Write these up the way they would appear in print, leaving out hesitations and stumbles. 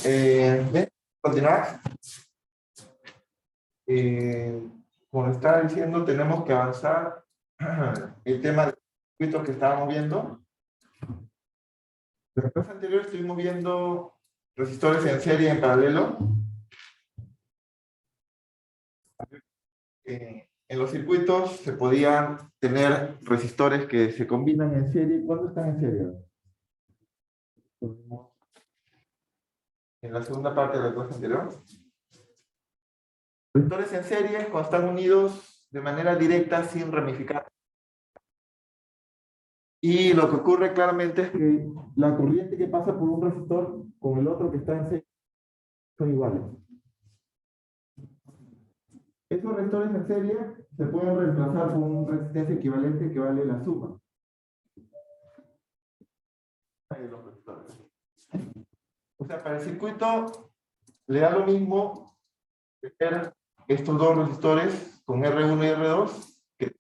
Bien, bien, continuar. Como estaba diciendo, tenemos que avanzar el tema de circuitos que estábamos viendo. En la clase anterior estuvimos viendo resistores en serie y en paralelo. En los circuitos se podían tener resistores que se combinan en serie. ¿Cuándo están en serie? En la segunda parte de la clase anterior. Resistores en serie cuando están unidos de manera directa sin ramificar. Y lo que ocurre claramente es que la corriente que pasa por un resistor con el otro que está en serie son iguales. Esos resistores en serie se pueden reemplazar por una resistencia equivalente que vale la suma de los resistores. O sea, para el circuito le da lo mismo tener estos dos resistores con R1 y R2 que un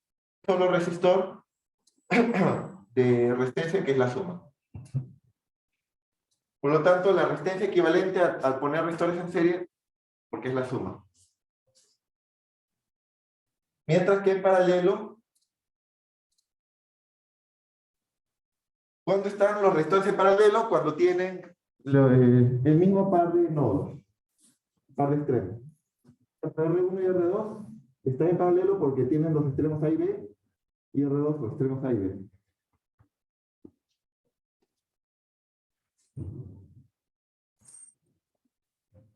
solo resistor de resistencia que es la suma. Por lo tanto, la resistencia equivalente al poner resistores en serie, porque es la suma. Mientras que en paralelo, ¿cuándo están los resistores en paralelo? Cuando tienen el mismo par de nodos, par de extremos. R1 y R2 están en paralelo porque tienen los extremos A y B, y R2 los extremos A y B.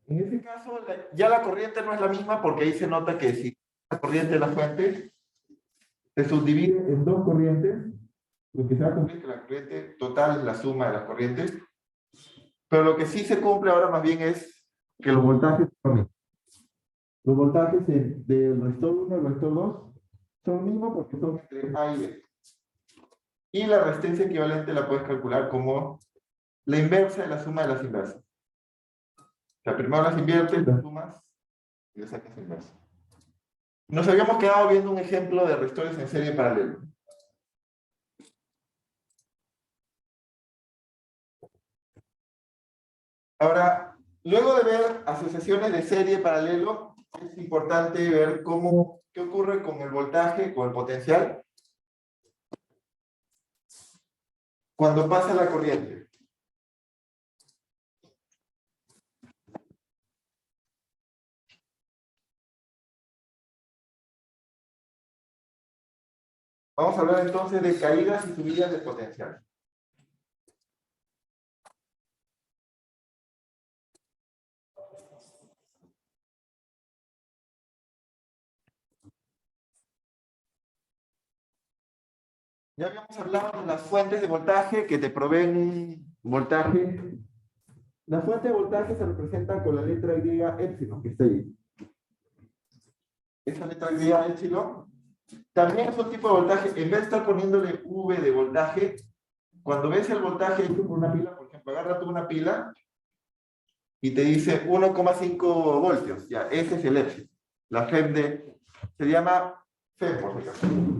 En ese caso, ya la corriente no es la misma porque ahí se nota que si la corriente de la fuente se subdivide en dos corrientes, lo que se va a cumplir es que la corriente total es la suma de las corrientes, pero lo que sí se cumple ahora más bien es que los voltajes son los mismos. Los voltajes del resistor 1 y el resistor 2 son los mismos porque son entre A y B. Y la resistencia equivalente la puedes calcular como la inversa de la suma de las inversas. O sea, primero las inviertes, las sumas y le sacas la inversa. Nos habíamos quedado viendo un ejemplo de resistores en serie paralelo. Ahora, luego de ver asociaciones de serie paralelo, es importante ver qué ocurre con el voltaje, con el potencial, cuando pasa la corriente. Vamos a hablar entonces de caídas y subidas de potencial. Ya habíamos hablado de las fuentes de voltaje que te proveen un voltaje. La fuente de voltaje se representa con la letra griega epsilon, que está ahí. Esa letra griega epsilon también es un tipo de voltaje. En vez de estar poniéndole V de voltaje, cuando ves el voltaje hecho por una pila, por ejemplo, agarra tú una pila y te dice 1,5 voltios. Ya, ese es el epsilon. La se llama FEM, por ejemplo.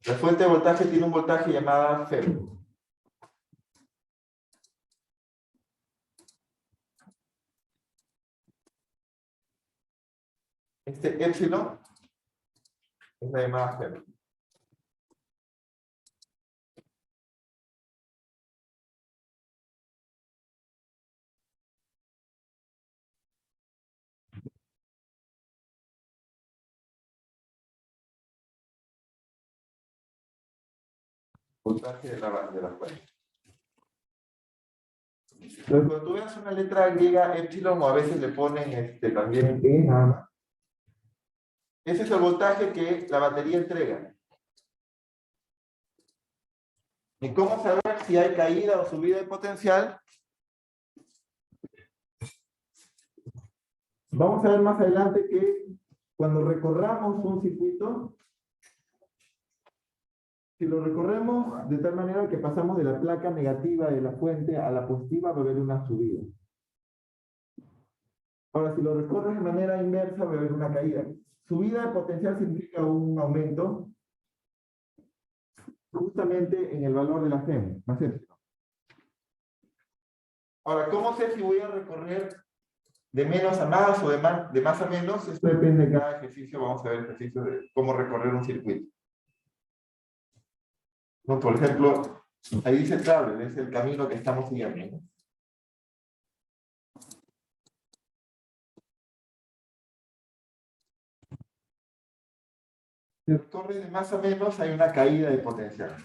La fuente de voltaje tiene un voltaje llamada FEM. Este epsilon es la llamada FEM. voltaje de la fuente. Entonces, cuando tú veas una letra griega epsilon, o a veces le ponen también E nada más, ese es el voltaje que la batería entrega. ¿Y cómo saber si hay caída o subida de potencial? Vamos a ver más adelante que cuando recorramos un circuito, si lo recorremos de tal manera que pasamos de la placa negativa de la fuente a la positiva, va a haber una subida. Ahora, si lo recorres de manera inversa, va a haber una caída. Subida de potencial significa un aumento justamente en el valor de la FEM, más epsilon. Ahora, ¿cómo sé si voy a recorrer de menos a más o de más a menos? Esto depende de cada ejercicio. Vamos a ver ejercicios de cómo recorrer un circuito. ¿No? Por ejemplo, ahí dice travel, es el camino que estamos siguiendo. Si recorre de más a menos, hay una caída de potencial.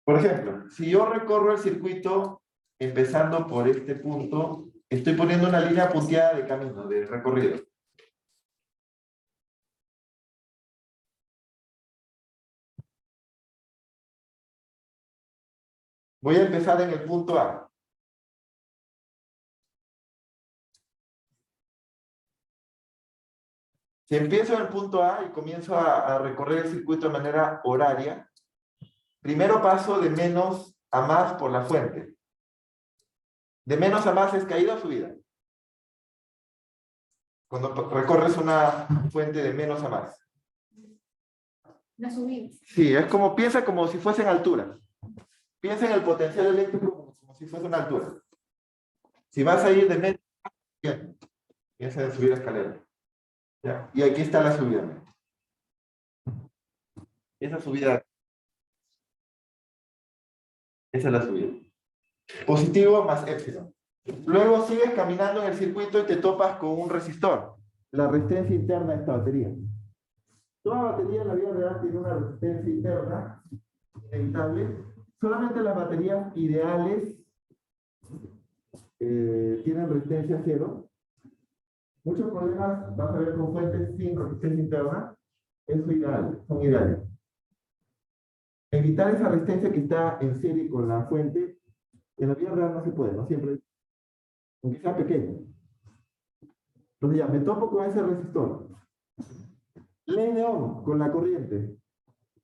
Por ejemplo, si yo recorro el circuito empezando por este punto, estoy poniendo una línea punteada de camino, de recorrido. Voy a empezar en el punto A. Si empiezo en el punto A y comienzo a recorrer el circuito de manera horaria, primero paso de menos a más por la fuente. ¿De menos a más es caída o subida? Cuando recorres una fuente de menos a más. La subida. Sí, es como, piensa como si fuese en altura. Piensa en el potencial eléctrico como si fuese una altura. Si vas a ir de menos a más, bien, piensa en subir la escalera. ¿Ya? Y aquí está la subida. Esa subida. Esa es la subida. Positivo más épsilon. Luego sigues caminando en el circuito y te topas con un resistor. La resistencia interna de esta batería. Toda batería en la vida real tiene una resistencia interna inevitable. Solamente las baterías ideales tienen resistencia cero. Muchos problemas vas a ver con fuentes sin resistencia interna. Eso ideal, son ideales. Evitar esa resistencia que está en serie con la fuente, en la vida real no se puede, no siempre, aunque sea pequeño. Entonces ya, me topo con ese resistor. Ley de Ohm, con la corriente.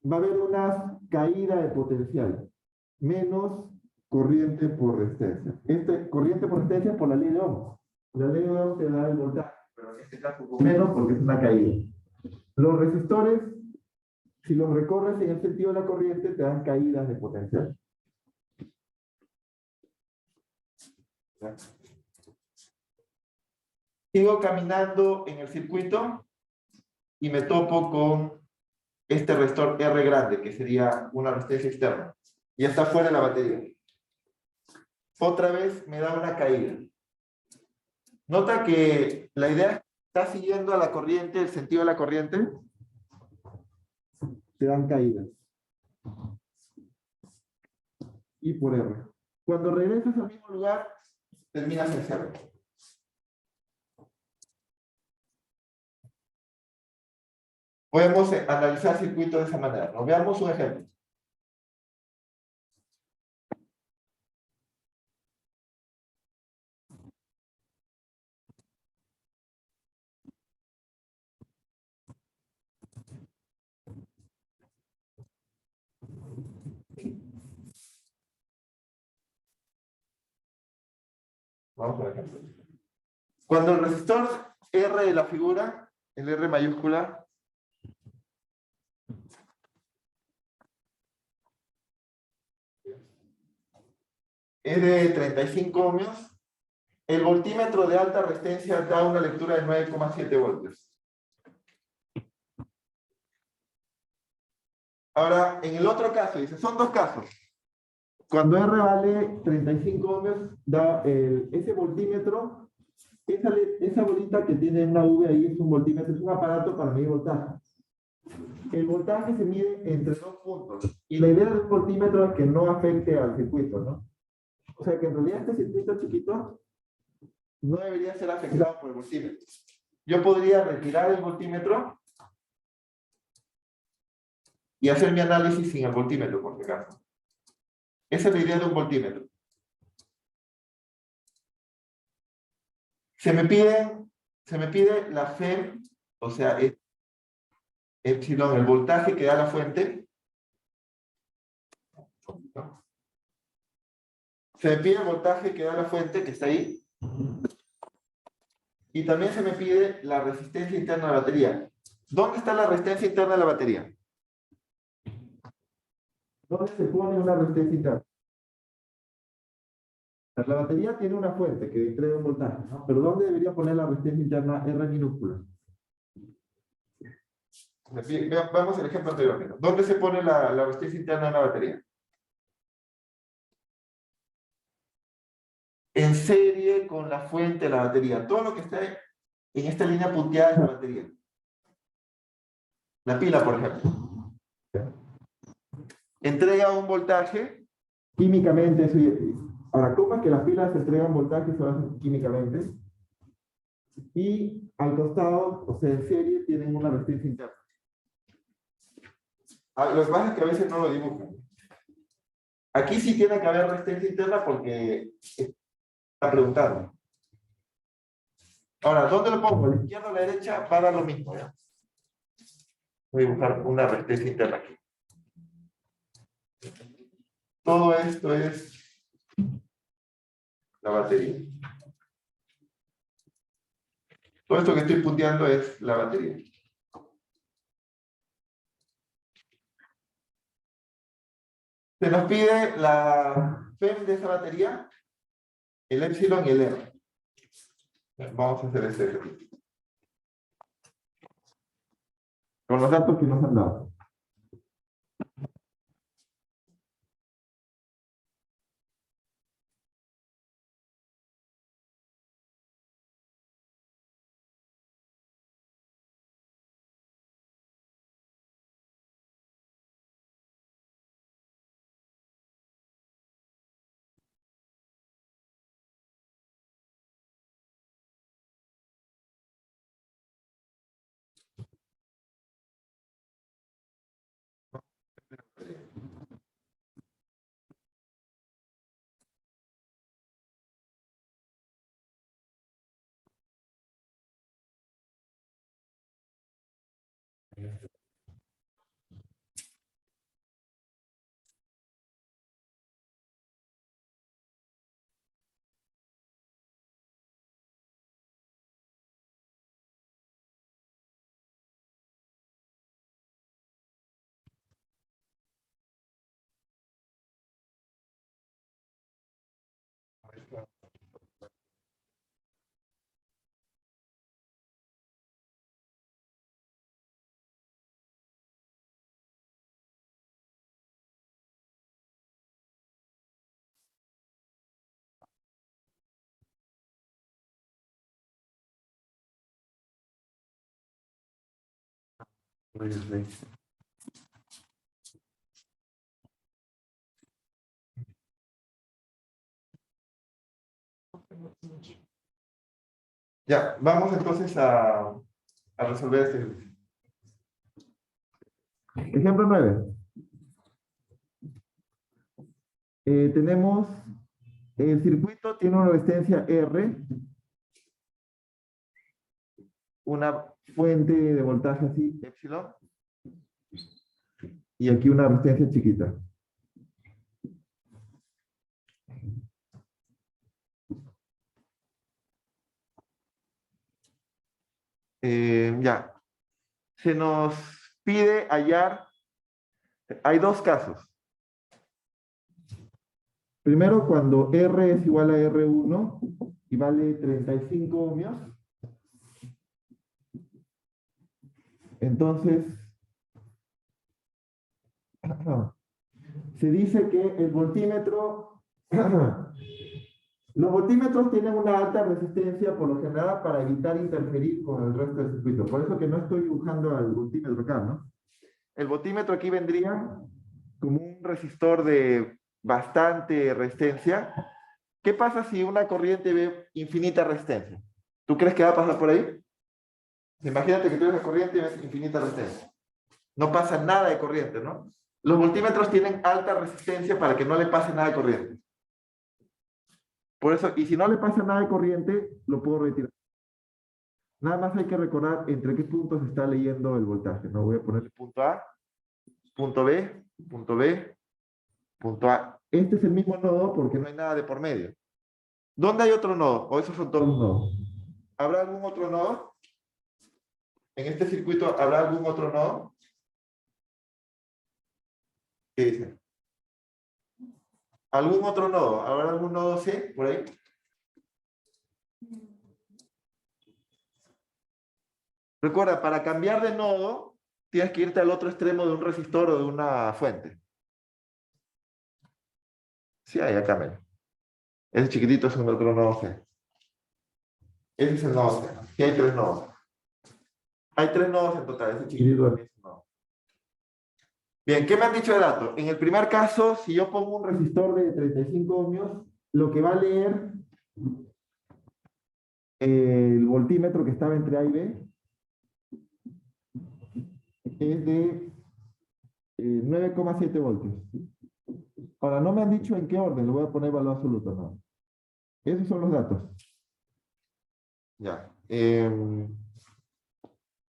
Va a haber una caída de potencial. Menos corriente por resistencia. Corriente por resistencia por la ley de Ohm. La ley de Ohm te da el voltaje, pero en este caso con menos porque es una caída. Los resistores, si los recorres en el sentido de la corriente, te dan caídas de potencial. Sigo caminando en el circuito y me topo con este resistor R grande, que sería una resistencia externa. Ya está fuera de la batería. Otra vez me da una caída. Nota que la idea está siguiendo a la corriente, el sentido de la corriente. Te dan caídas. Y por R. Cuando regresas al mismo lugar, terminas en cero. Podemos analizar circuitos de esa manera. Nos veamos un ejemplo. Vamos por ejemplo. Cuando el resistor R de la figura, el R mayúscula, es de 35 ohmios, el voltímetro de alta resistencia da una lectura de 9,7 voltios. Ahora, en el otro caso, dice, son dos casos. Cuando R vale 35 ohmios, da ese voltímetro esa bolita que tiene una V ahí es un voltímetro, es un aparato para medir voltaje. El voltaje se mide entre dos puntos. Y la idea del voltímetro es que no afecte al circuito, ¿no? O sea que en realidad este circuito chiquito no debería ser afectado por el voltímetro. Yo podría retirar el voltímetro y hacer mi análisis sin el voltímetro, por si acaso. Esa es la idea de un voltímetro. Se me pide la FEM, o sea, epsilon, el voltaje que da la fuente. Se me pide el voltaje que da la fuente, que está ahí. Y también se me pide la resistencia interna de la batería. ¿Dónde está la resistencia interna de la batería? ¿Dónde se pone una resistencia interna? La batería tiene una fuente que entrega un voltaje, ¿no? Pero ¿dónde debería poner la resistencia interna R minúscula? Veamos el ejemplo anterior. ¿Dónde se pone la resistencia interna de la batería? En serie con la fuente de la batería. Todo lo que está en esta línea punteada es la batería. La pila, por ejemplo. Entrega un voltaje químicamente. Ahora, ¿cómo es que las pilas entregan voltaje? Se hacen químicamente. Y al costado, o sea, en serie, tienen una resistencia interna. Lo que pasa es que a veces no lo dibujan. Aquí sí tiene que haber resistencia interna porque está preguntando. Ahora, ¿dónde lo pongo? ¿A la izquierda o a la derecha? Va a dar lo mismo, ¿ya? Voy a dibujar una resistencia interna aquí. Todo esto es la batería. Todo esto que estoy punteando es la batería. Se nos pide la FEM de esa batería, el epsilon y el R. Vamos a hacer este ejercicio. Con los datos que nos han dado. Ya, vamos entonces a resolver este ejercicio. Ejemplo 9. Tenemos el circuito, tiene una resistencia R, una fuente de voltaje así, epsilon, y aquí una resistencia chiquita. Ya. Se nos pide hallar, hay dos casos. Primero, cuando R es igual a R1 y vale 35 ohmios. Entonces, se dice que el voltímetro Los voltímetros tienen una alta resistencia por lo general para evitar interferir con el resto del circuito. Por eso que no estoy dibujando al voltímetro acá, ¿no? El voltímetro aquí vendría como un resistor de bastante resistencia. ¿Qué pasa si una corriente ve infinita resistencia? ¿Tú crees que va a pasar por ahí? Imagínate que tú ves la corriente y ves infinita resistencia. No pasa nada de corriente, ¿no? Los voltímetros tienen alta resistencia para que no le pase nada de corriente. Por eso, y si no le pasa nada de corriente, lo puedo retirar. Nada más hay que recordar entre qué puntos se está leyendo el voltaje, ¿no? Voy a poner punto A, punto B, punto B, punto A. Este es el mismo nodo porque no hay nada de por medio. ¿Dónde hay otro nodo? ¿O esos son todos los nodos? ¿Habrá algún otro nodo? ¿En este circuito habrá algún otro nodo? ¿Qué dicen? ¿Algún otro nodo? ¿Habrá algún nodo C por ahí? Recuerda, para cambiar de nodo, tienes que irte al otro extremo de un resistor o de una fuente. Sí, ahí acá menos. Ese chiquitito es un otro nodo C. Ese es el nodo C. Sí, hay 3 nodos. Hay 3 nodos en total. Ese chiquitito también es un nodo. Bien, ¿qué me han dicho de datos? En el primer caso, si yo pongo un resistor de 35 ohmios, lo que va a leer el voltímetro que estaba entre A y B es de 9,7 voltios. Ahora, no me han dicho en qué orden, lo voy a poner valor absoluto, ¿no? Esos son los datos. Ya.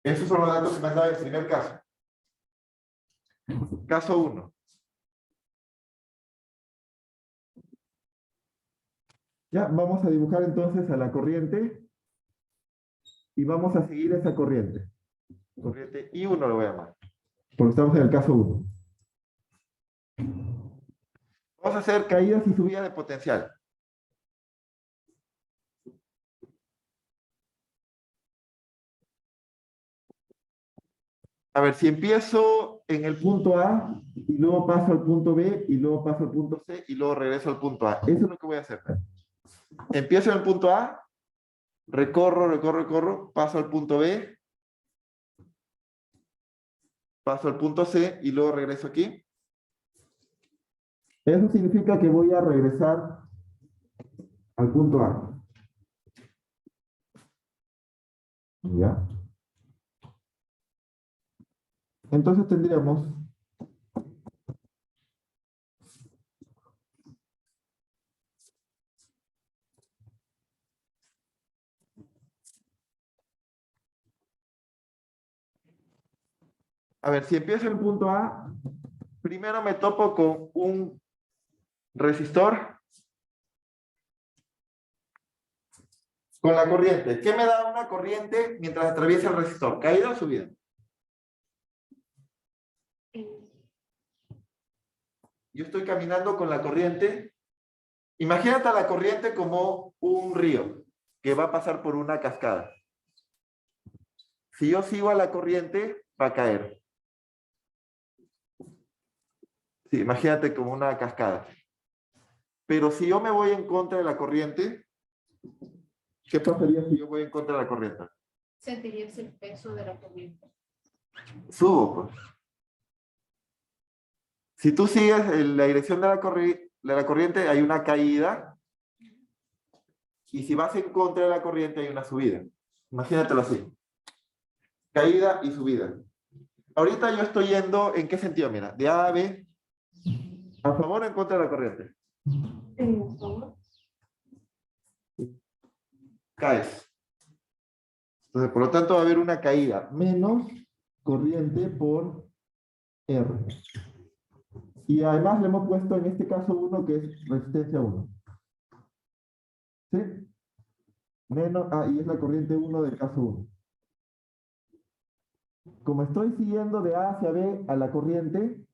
Esos son los datos que me han dado en el primer caso. Caso 1. Ya, vamos a dibujar entonces a la corriente y vamos a seguir esa corriente. Corriente I1 lo voy a llamar, porque estamos en el caso 1. Vamos a hacer caídas y subidas de potencial. A ver, si empiezo en el punto A y luego paso al punto B y luego paso al punto C y luego regreso al punto A. Eso es lo que voy a hacer. Empiezo en el punto A, recorro, paso al punto B, paso al punto C y luego regreso aquí. Eso significa que voy a regresar al punto A. ¿Ya? Entonces tendríamos a ver, si empiezo en el punto A, primero me topo con un resistor con la corriente. ¿Qué me da una corriente mientras atraviesa el resistor? ¿Caída o subida? Yo estoy caminando con la corriente. Imagínate a la corriente como un río que va a pasar por una cascada. Si yo sigo a la corriente, va a caer. Sí, imagínate como una cascada. Pero si yo me voy en contra de la corriente, ¿qué pasaría si yo voy en contra de la corriente? Sentirías el peso de la corriente. Subo, pues. Si tú sigues en la dirección de la corriente, hay una caída. Y si vas en contra de la corriente, hay una subida. Imagínatelo así. Caída y subida. Ahorita yo estoy yendo, ¿en qué sentido? Mira, de A a B, ¿a favor o en contra de la corriente? Por favor. Caes. Entonces, por lo tanto, va a haber una caída menos corriente por R. Y además le hemos puesto en este caso 1 que es resistencia 1. ¿Sí? Menos, y es la corriente 1 del caso 1. Como estoy siguiendo de A hacia B a la corriente,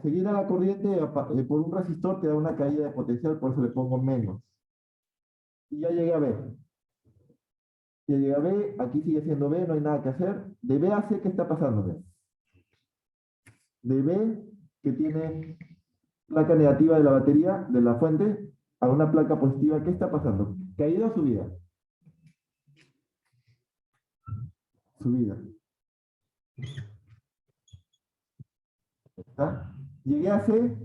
seguir a la corriente por un resistor te da una caída de potencial, por eso le pongo menos. Y ya llegué a B. Ya llegué a B, aquí sigue siendo B, no hay nada que hacer. De B a C, ¿qué está pasando? De B, que tiene placa negativa de la batería, de la fuente, a una placa positiva, ¿qué está pasando? ¿Caída o subida? Subida. ¿Está? Llegué a C,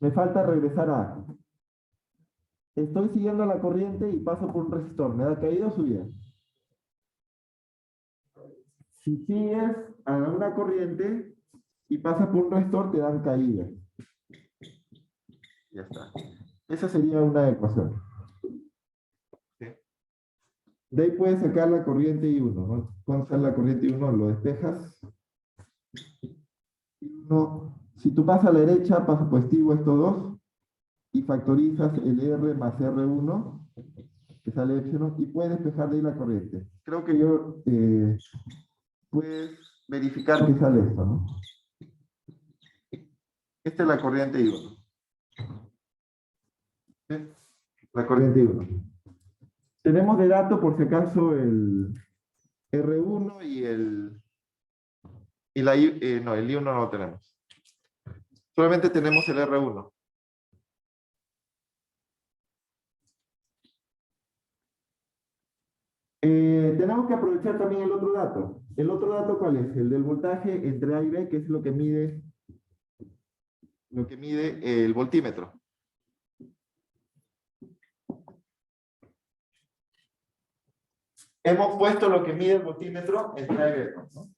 me falta regresar a A. Estoy siguiendo la corriente y paso por un resistor. ¿Me da caída o subida? Si sigues a una corriente y pasas por un resistor, te dan caída. Ya está. Esa sería una ecuación. ¿Sí? De ahí puedes sacar la corriente I1, ¿no? Cuando sale la corriente I1, lo despejas. I1, si tú pasas a la derecha, paso positivo estos dos, y factorizas el R más R1, que sale epsilon, y puedes despejar de ahí la corriente. Creo que yo, puedes verificar que sale esto, ¿no? Esta es la corriente I1. ¿Sí? La corriente I1. Tenemos de dato, por si acaso, el R1 y el... Y la no, el I1 no lo tenemos. Solamente tenemos el R1. Tenemos que aprovechar también el otro dato. ¿El otro dato cuál es? El del voltaje entre A y B, que es lo que mide el voltímetro. Hemos puesto lo que mide el voltímetro entre A y B, ¿no?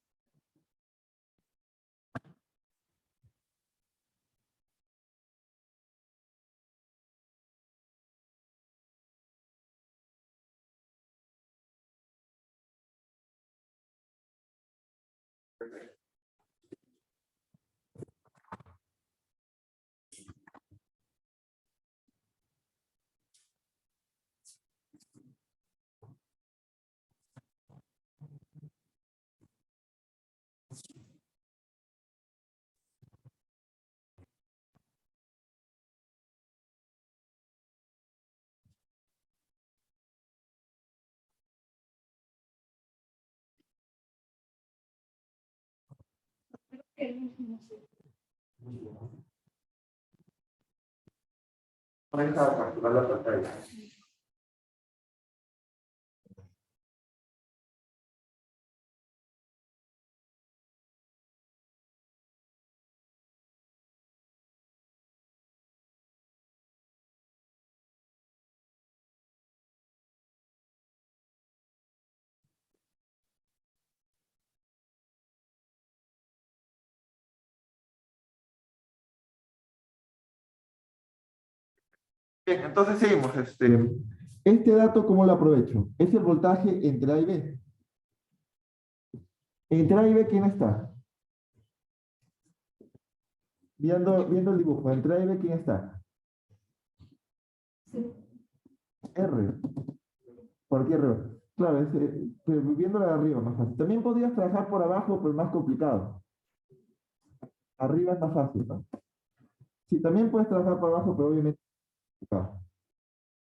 Vamos a capturar la pantalla. Bien, entonces seguimos. Este dato, ¿cómo lo aprovecho? Es el voltaje entre A y B. Entre A y B, ¿quién está? Viendo el dibujo, entre A y B, ¿quién está? R. ¿Por aquí arriba? Claro, viéndola de arriba más fácil. También podrías trabajar por abajo, pero es más complicado. Arriba es más fácil, ¿no? Sí, también puedes trabajar por abajo, pero obviamente es complicado.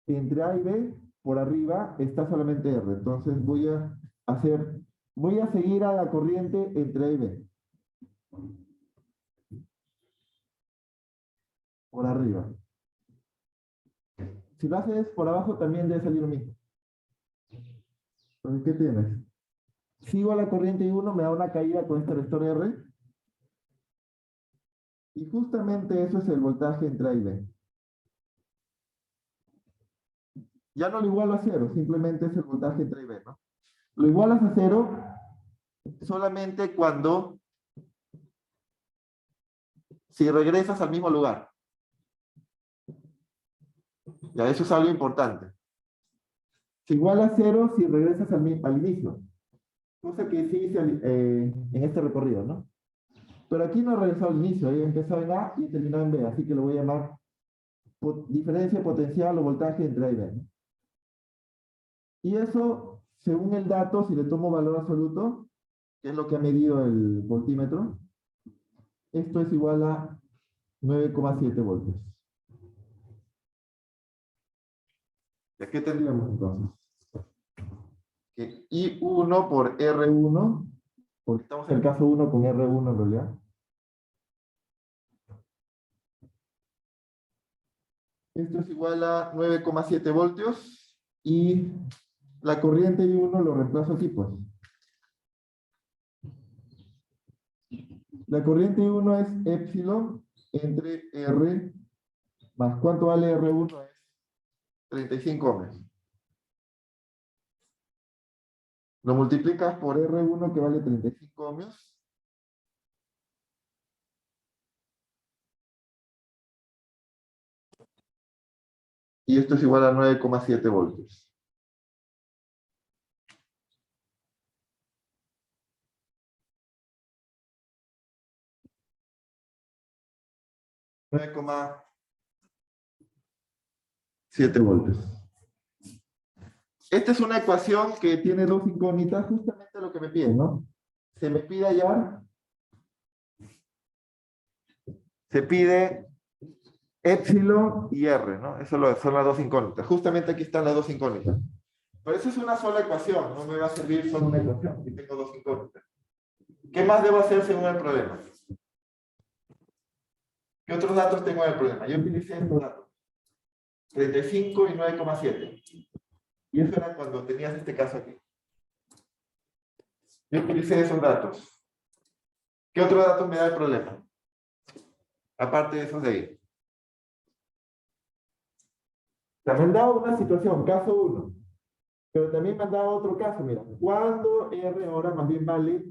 Entre A y B, por arriba, está solamente R. Entonces voy a seguir a la corriente entre A y B. Por arriba. Si lo haces por abajo, también debe salir lo mismo. Entonces, ¿qué tienes? Sigo a la corriente I1, me da una caída con este resistor R. Y justamente eso es el voltaje entre A y B. Ya no lo igualo a cero, simplemente es el voltaje entre A y B, ¿no? Lo igualas a cero solamente si regresas al mismo lugar. Ya, eso es algo importante. Se iguala a cero si regresas al inicio. Cosa que sí hice en este recorrido, ¿no? Pero aquí no he regresado al inicio, he empezado en A y he terminado en B, así que lo voy a llamar diferencia potencial o voltaje entre A y B, ¿no? Y eso, según el dato, si le tomo valor absoluto, que es lo que ha medido el voltímetro, esto es igual a 9,7 voltios. ¿Y qué tendríamos entonces? Que I1 por R1, porque estamos en el caso 1 con R1 en realidad, Esto es igual a 9,7 voltios. Y la corriente I1 lo reemplazo aquí, pues. La corriente I1 es epsilon entre R más ¿cuánto vale R1? Es 35 ohms. Lo multiplicas por R1 que vale 35 ohms. Y esto es igual a 9,7 voltios. 9,7 voltios. Esta es una ecuación que tiene dos incógnitas, justamente lo que me piden, ¿no? Se me pide hallar, se pide epsilon y R, ¿no? Eso son las dos incógnitas. Justamente aquí están las dos incógnitas. Pero eso es una sola ecuación, no me va a servir solo una ecuación, aquí tengo dos incógnitas. ¿Qué más debo hacer según el problema? ¿Qué otros datos tengo en el problema? Yo utilicé estos datos. 35 y 9,7. Y eso era cuando tenías este caso aquí. Yo utilicé esos datos. ¿Qué otros datos me da el problema? Aparte de esos de ahí. También me han dado una situación, caso 1. Pero también me han dado otro caso, mira. Cuando R ahora más bien vale,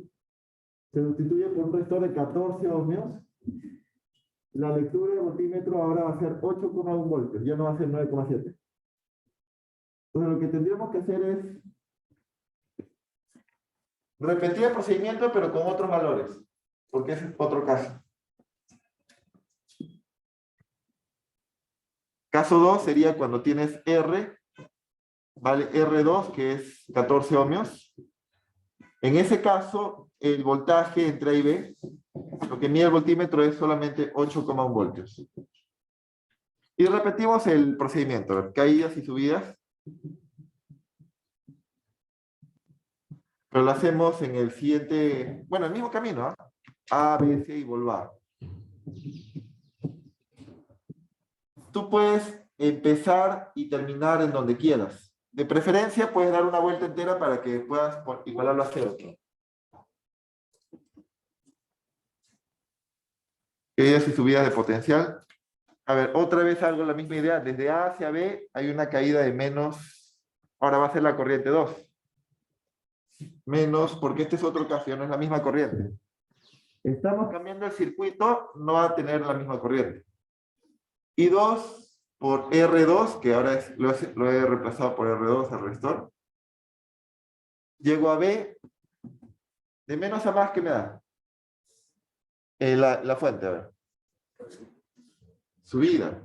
se sustituye por un resistor de 14 ohmios, la lectura del voltímetro ahora va a ser 8,1 voltios, ya no va a ser 9,7. Entonces lo que tendríamos que hacer es repetir el procedimiento, pero con otros valores, porque ese es otro caso. Caso 2 sería cuando tienes R, vale R2, que es 14 ohmios. En ese caso, el voltaje entre A y B, lo que mide el voltímetro es solamente 8,1 voltios. Y repetimos el procedimiento, caídas y subidas. Pero lo hacemos en el siguiente, bueno, el mismo camino, ¿eh? A, B, C y volver. Tú puedes empezar y terminar en donde quieras. De preferencia, puedes dar una vuelta entera para que puedas igualarlo a cero. Caídas y subidas de potencial. A ver, otra vez hago la misma idea. Desde A hacia B hay una caída de menos. Ahora va a ser la corriente 2. Menos, porque este es otro caso, ya no es la misma corriente. Estamos cambiando el circuito, no va a tener la misma corriente. Y 2 por R2, que ahora lo he reemplazado por R2 al resistor. Llego a B, de menos a más, ¿qué me da? La fuente, a ver. Subida.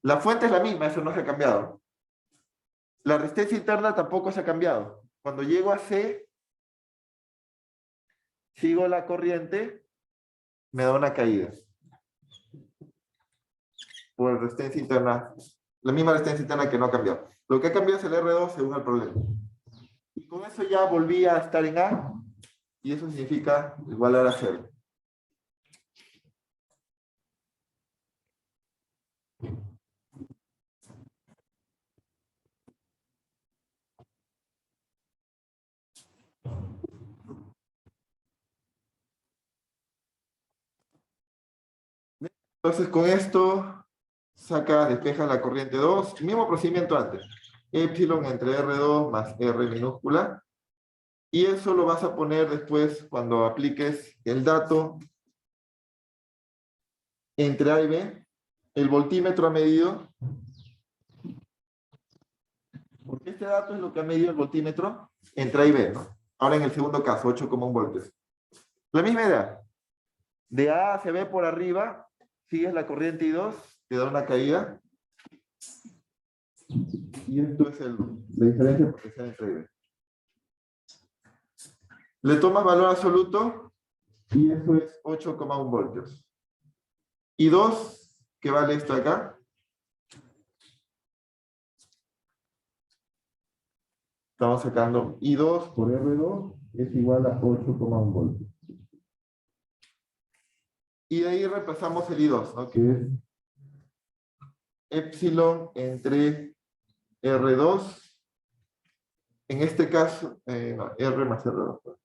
La fuente es la misma, eso no se ha cambiado. La resistencia interna tampoco se ha cambiado. Cuando llego a C, sigo la corriente, me da una caída. Por resistencia interna, la misma resistencia interna que no ha cambiado. Lo que ha cambiado es el R2 según el problema. Y con eso ya volví a estar en A, y eso significa igualar a 0. Entonces con esto despeja la corriente 2, mismo procedimiento antes. Epsilon entre R2 más R minúscula. Y eso lo vas a poner después cuando apliques el dato entre A y B. El voltímetro ha medido. Porque este dato es lo que ha medido el voltímetro entre A y B, ¿no? Ahora en el segundo caso, 8,1 voltios. La misma idea. De A hacia B por arriba, sigues la corriente I2, te da una caída. Y esto es la diferencia potencial entre A y B. Le tomas valor absoluto y eso es 8,1 voltios. Y 2, ¿qué vale esto acá? Estamos sacando I2 por R2 es igual a 8,1 voltios. Y de ahí reemplazamos el I2, ¿no? Que es epsilon entre R2. En este caso, no, R más R2.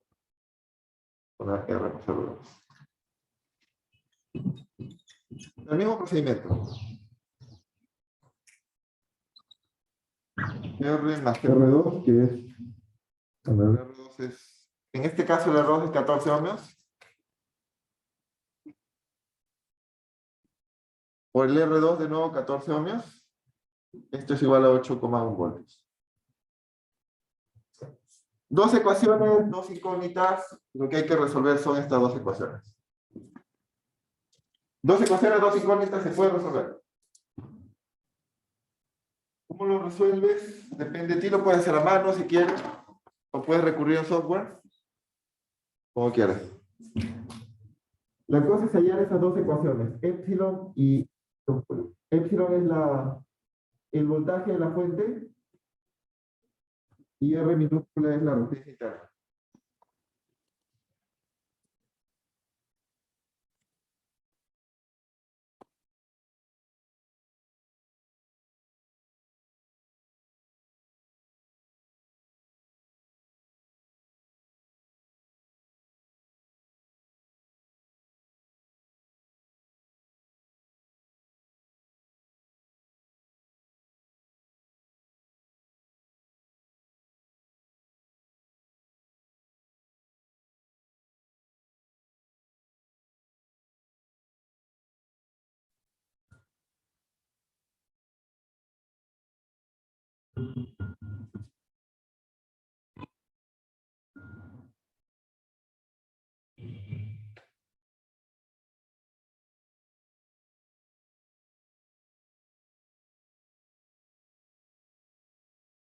Poner R más R2. El mismo procedimiento. R más R2, que es, bueno, el R2 es, en este caso el R2 es 14 ohmios, o el R2 de nuevo 14 ohmios, esto es igual a 8,1 voltios. Dos ecuaciones, dos incógnitas, lo que hay que resolver son estas dos ecuaciones. Dos ecuaciones, dos incógnitas se pueden resolver. ¿Cómo lo resuelves? Depende de ti, lo puedes hacer a mano si quieres, o puedes recurrir a software, como quieras. La cosa es hallar esas dos ecuaciones, epsilon y epsilon es el voltaje de la fuente y R minúscula es la resistencia interna.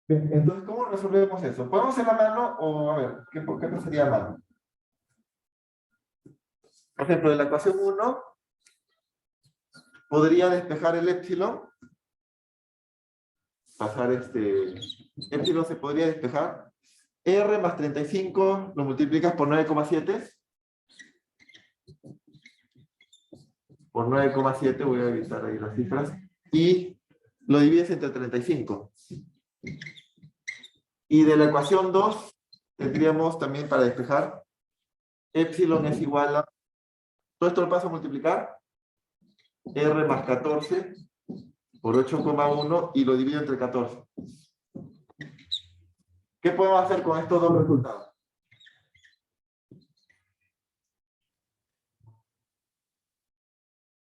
Bien, entonces, ¿cómo resolvemos eso? ¿Podemos hacer a mano o, a ver, qué sería a mano? Por ejemplo, en la ecuación 1, podría despejar el epsilon, pasar epsilon se podría despejar, R más 35 lo multiplicas por 9,7, por 9,7 voy a evitar ahí las cifras, y lo divides entre 35. Y de la ecuación 2, tendríamos también para despejar, epsilon es igual a, todo esto lo paso a multiplicar, R más 14 por 8,1 y lo divido entre 14. ¿Qué podemos hacer con estos dos resultados?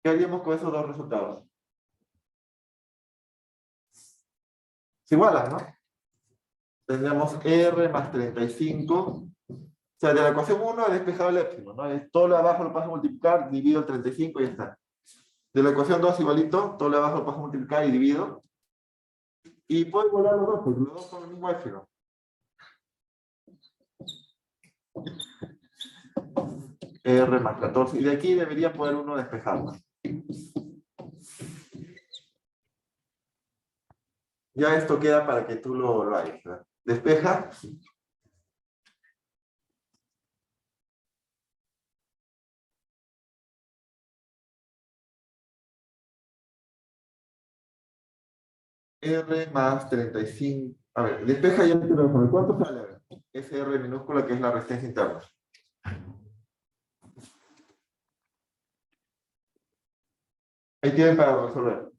¿Qué haríamos con esos dos resultados? Se igualan, ¿no? Tendríamos R más 35. O sea, de la ecuación 1 he despejado el epsilon, ¿no? Todo lo de abajo lo paso a multiplicar, divido el 35 y ya está. De la ecuación 2 igualito, todo lo de abajo lo paso a multiplicar y divido. Y puedo igualar los dos, porque los dos son el mismo epsilon. R más 14. Y de aquí debería poder uno despejarlo. Ya esto queda para que tú lo hagas, ¿verdad? Despeja. R más 35. A ver, despeja ya el teléfono. ¿Cuánto sale? A ver, ese R minúscula que es la resistencia interna. Ahí tienen para resolver.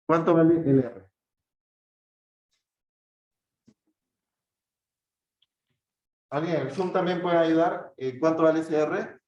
¿Cuánto vale el R? ¿Alguien en el Zoom también puede ayudar? ¿Cuánto vale ese R?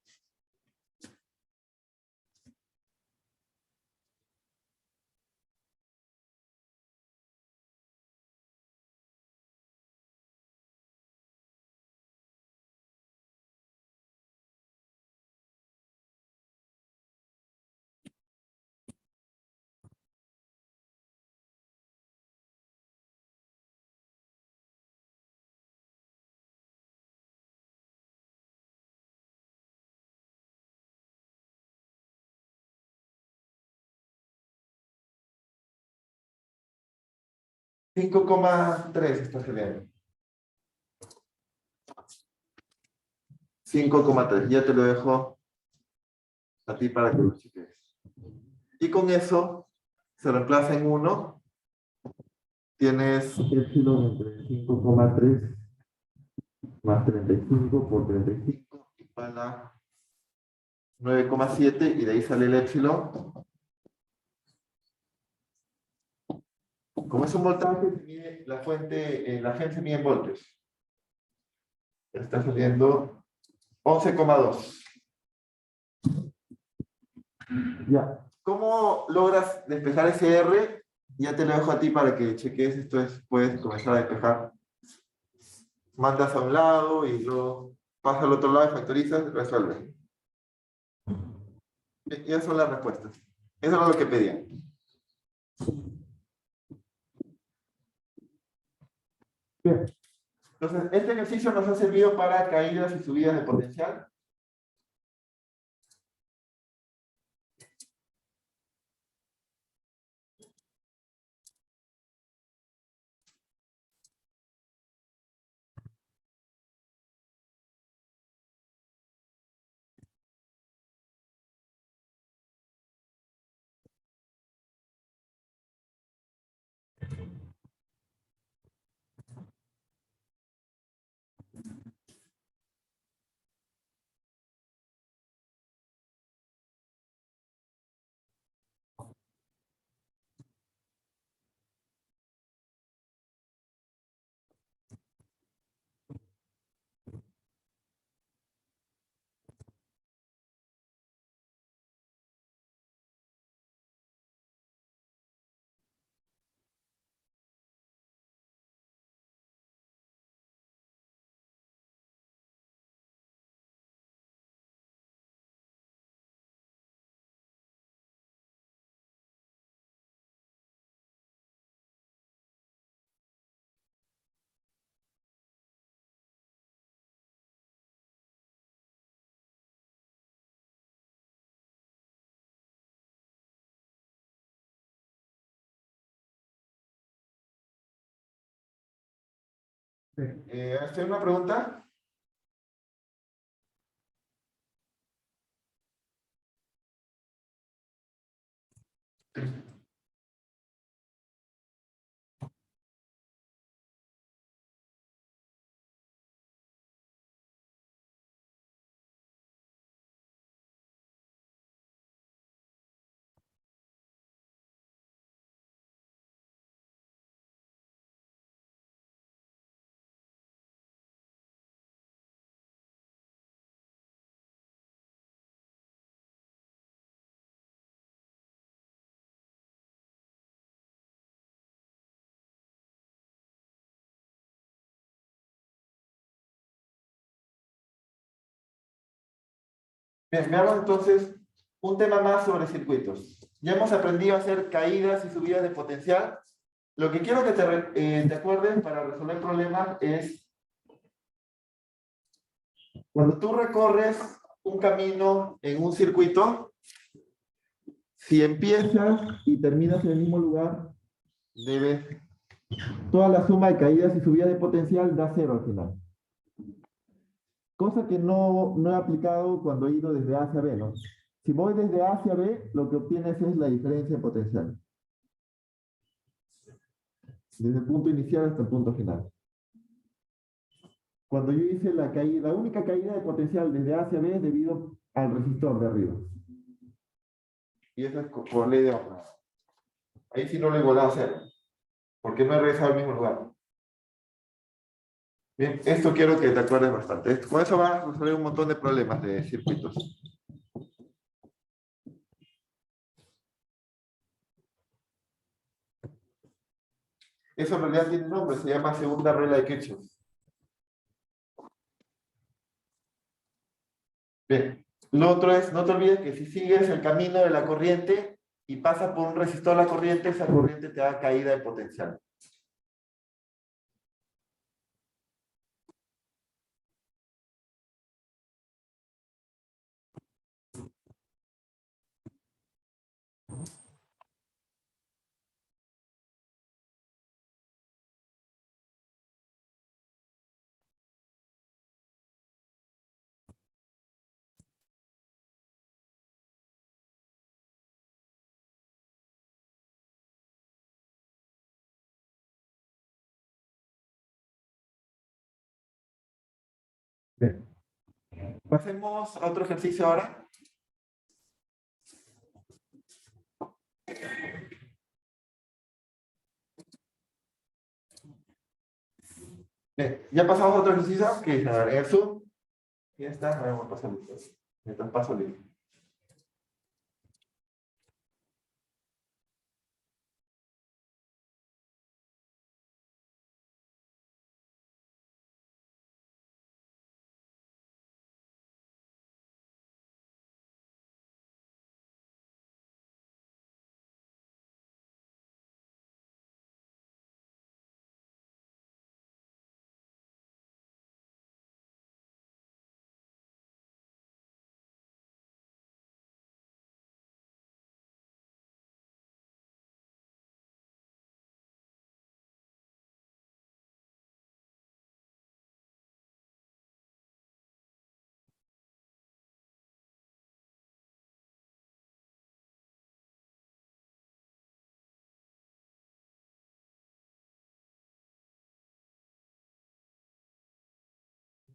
5,3 está saliendo. 5,3. Ya te lo dejo a ti para que lo cheques. Y con eso se reemplaza en 1. Tienes epsilon entre 5,3 más 35 por 35 igual a 9,7 y de ahí sale el epsilon. Como es un voltaje, se mide la fuente, la gen se mide en voltios. Está saliendo 11,2. Ya. ¿Cómo logras despejar ese R? Ya te lo dejo a ti para que cheques esto después, comenzar a despejar. Mandas a un lado y luego pasas al otro lado, factorizas, resuelves. Ya son las respuestas. Eso es lo que pedían. Bien. Entonces, este ejercicio nos ha servido para caídas y subidas de potencial. ¿Hacer una pregunta? Bien, veamos entonces un tema más sobre circuitos. Ya hemos aprendido a hacer caídas y subidas de potencial. Lo que quiero que te acuerdes para resolver problemas es cuando tú recorres un camino en un circuito, si empiezas y terminas en el mismo lugar, debes, toda la suma de caídas y subidas de potencial da 0 al final. Cosa que no he aplicado cuando he ido desde A hacia B, ¿no? Si voy desde A hacia B, lo que obtienes es la diferencia de potencial. Desde el punto inicial hasta el punto final. Cuando yo hice la caída, la única caída de potencial desde A hacia B es debido al resistor de arriba. Y eso es por ley de Ohm. Ahí sí no lo he igualado a 0, porque no he regresado al mismo lugar. Bien, esto quiero que te acuerdes bastante. Con eso vas a resolver un montón de problemas de circuitos. Eso en realidad tiene un nombre, se llama segunda regla de Kirchhoff. Bien, lo otro es, no te olvides que si sigues el camino de la corriente y pasas por un resistor a la corriente, esa corriente te da caída de potencial. Pasemos a otro ejercicio ahora. Bien, ya pasamos a otro ejercicio, que es en el Zoom. Ya está, vamos a pasar listo. Mientras paso listo.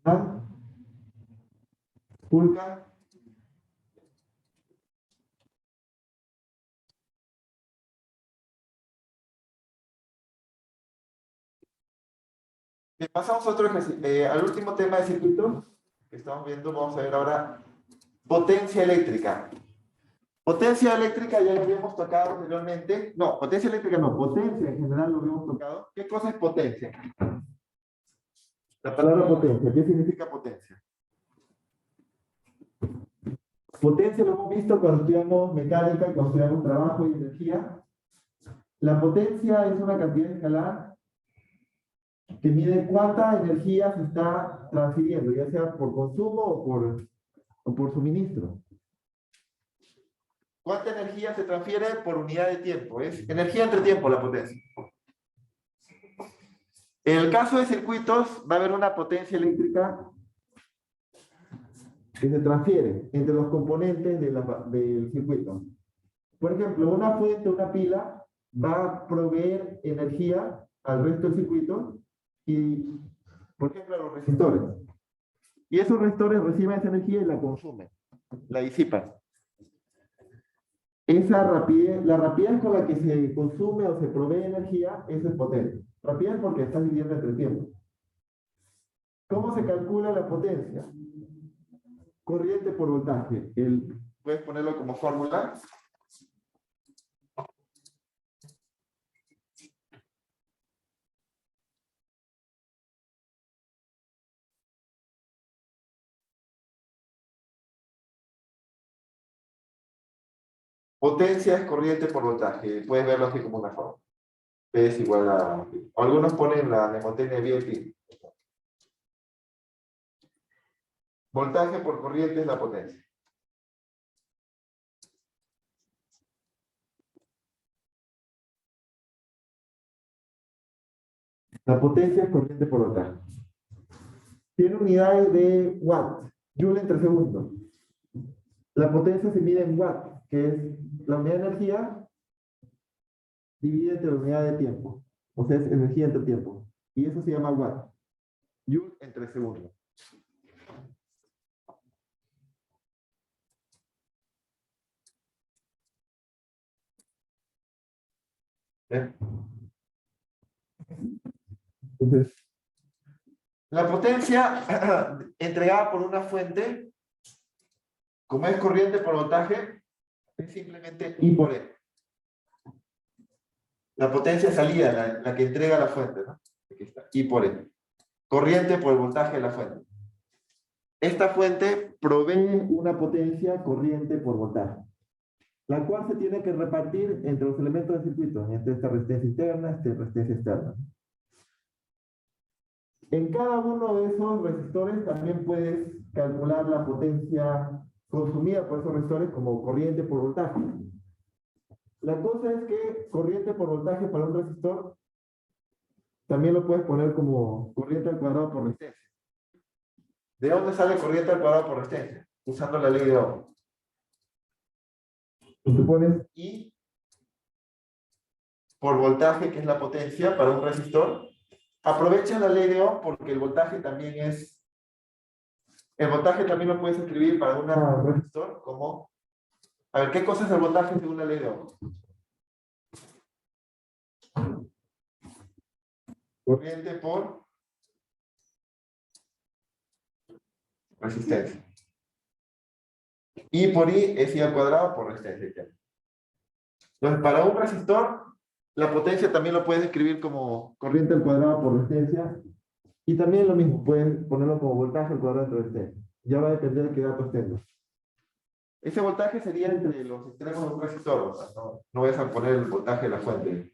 ¿Ah? Pulca. Bien, pasamos a otro ejercicio, al último tema de circuito que estamos viendo. Vamos a ver ahora potencia eléctrica. Potencia eléctrica ya lo habíamos tocado anteriormente. No, potencia eléctrica no, potencia en general lo habíamos tocado. ¿Qué cosa es potencia? La palabra potencia, ¿qué significa potencia? Potencia lo hemos visto cuando estudiamos mecánica, cuando estudiamos trabajo y energía. La potencia es una cantidad escalar que mide cuánta energía se está transfiriendo, ya sea por consumo o por suministro. ¿Cuánta energía se transfiere por unidad de tiempo? Es energía entre tiempo la potencia. En el caso de circuitos, va a haber una potencia eléctrica que se transfiere entre los componentes del circuito. Por ejemplo, una fuente, una pila, va a proveer energía al resto del circuito y, por ejemplo, a los resistores. Y esos resistores reciben esa energía y la consumen, la disipan. La rapidez con la que se consume o se provee energía, eso es potencia. Rapidez porque está dividiendo entre tiempo. ¿Cómo se calcula la potencia? Corriente por voltaje. Puedes ponerlo como fórmula. Potencia es corriente por voltaje. Puedes verlo así como una fórmula. P es igual a... Algunos ponen la mnemotecnia VIP. Voltaje por corriente es la potencia. La potencia es corriente por voltaje. Tiene unidades de watt, joule entre segundo. La potencia se mide en watt, que es la unidad de energía dividida entre la unidad de tiempo. O sea, es energía entre tiempo. Y eso se llama watt. Joule entre segundo. ¿Ven? Entonces, la potencia entregada por una fuente, como es corriente por voltaje, es simplemente I por E. La potencia salida, la que entrega la fuente, ¿no? Aquí está, I por E. Corriente por el voltaje de la fuente. Esta fuente provee una potencia corriente por voltaje, la cual se tiene que repartir entre los elementos del circuito, entre esta resistencia interna, esta resistencia externa. En cada uno de esos resistores también puedes calcular la potencia consumida por esos resistores como corriente por voltaje. La cosa es que corriente por voltaje para un resistor también lo puedes poner como corriente al cuadrado por resistencia. ¿De dónde sale corriente al cuadrado por resistencia? Usando la ley de Ohm. Tú pones I por voltaje, que es la potencia para un resistor. Aprovecha la ley de Ohm porque el voltaje también es El voltaje también lo puedes escribir para un resistor como... A ver, ¿qué cosa es el voltaje según la ley de Ohm? Corriente por resistencia. Y por I es I al cuadrado por resistencia. Entonces, para un resistor, la potencia también lo puedes escribir como corriente al cuadrado por resistencia. Y también lo mismo, puedes ponerlo como voltaje al cuadrado de resistencia. Ya va a depender de qué datos tengas. Ese voltaje sería entre los extremos de un resistor. O sea, no vas a poner el voltaje de la fuente.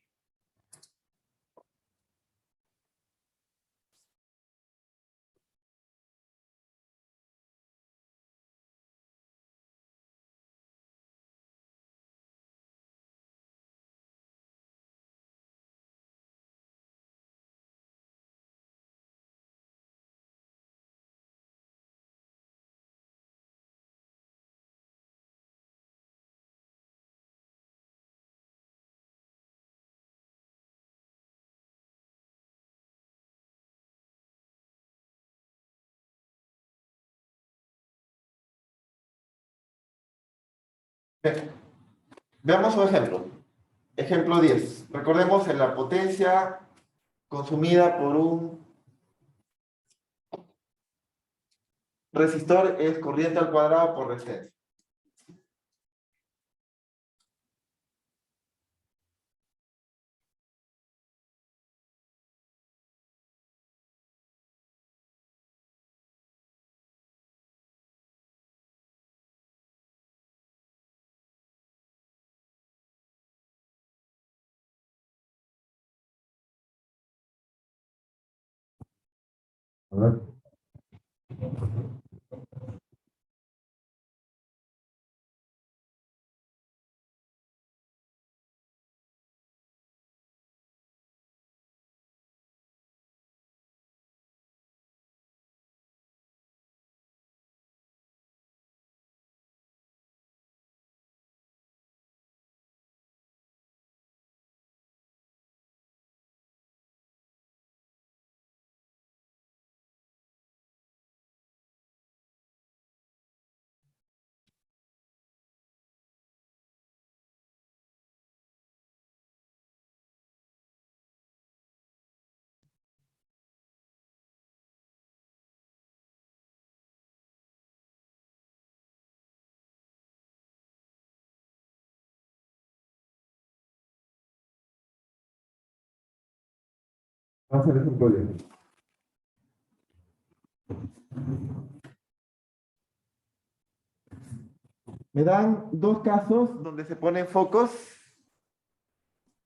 Bien. Veamos un ejemplo. Ejemplo 10. Recordemos en la potencia consumida por un resistor es corriente al cuadrado por resistencia. A ver. Vamos a hacer un ejemplo 10. Me dan dos casos donde se ponen focos.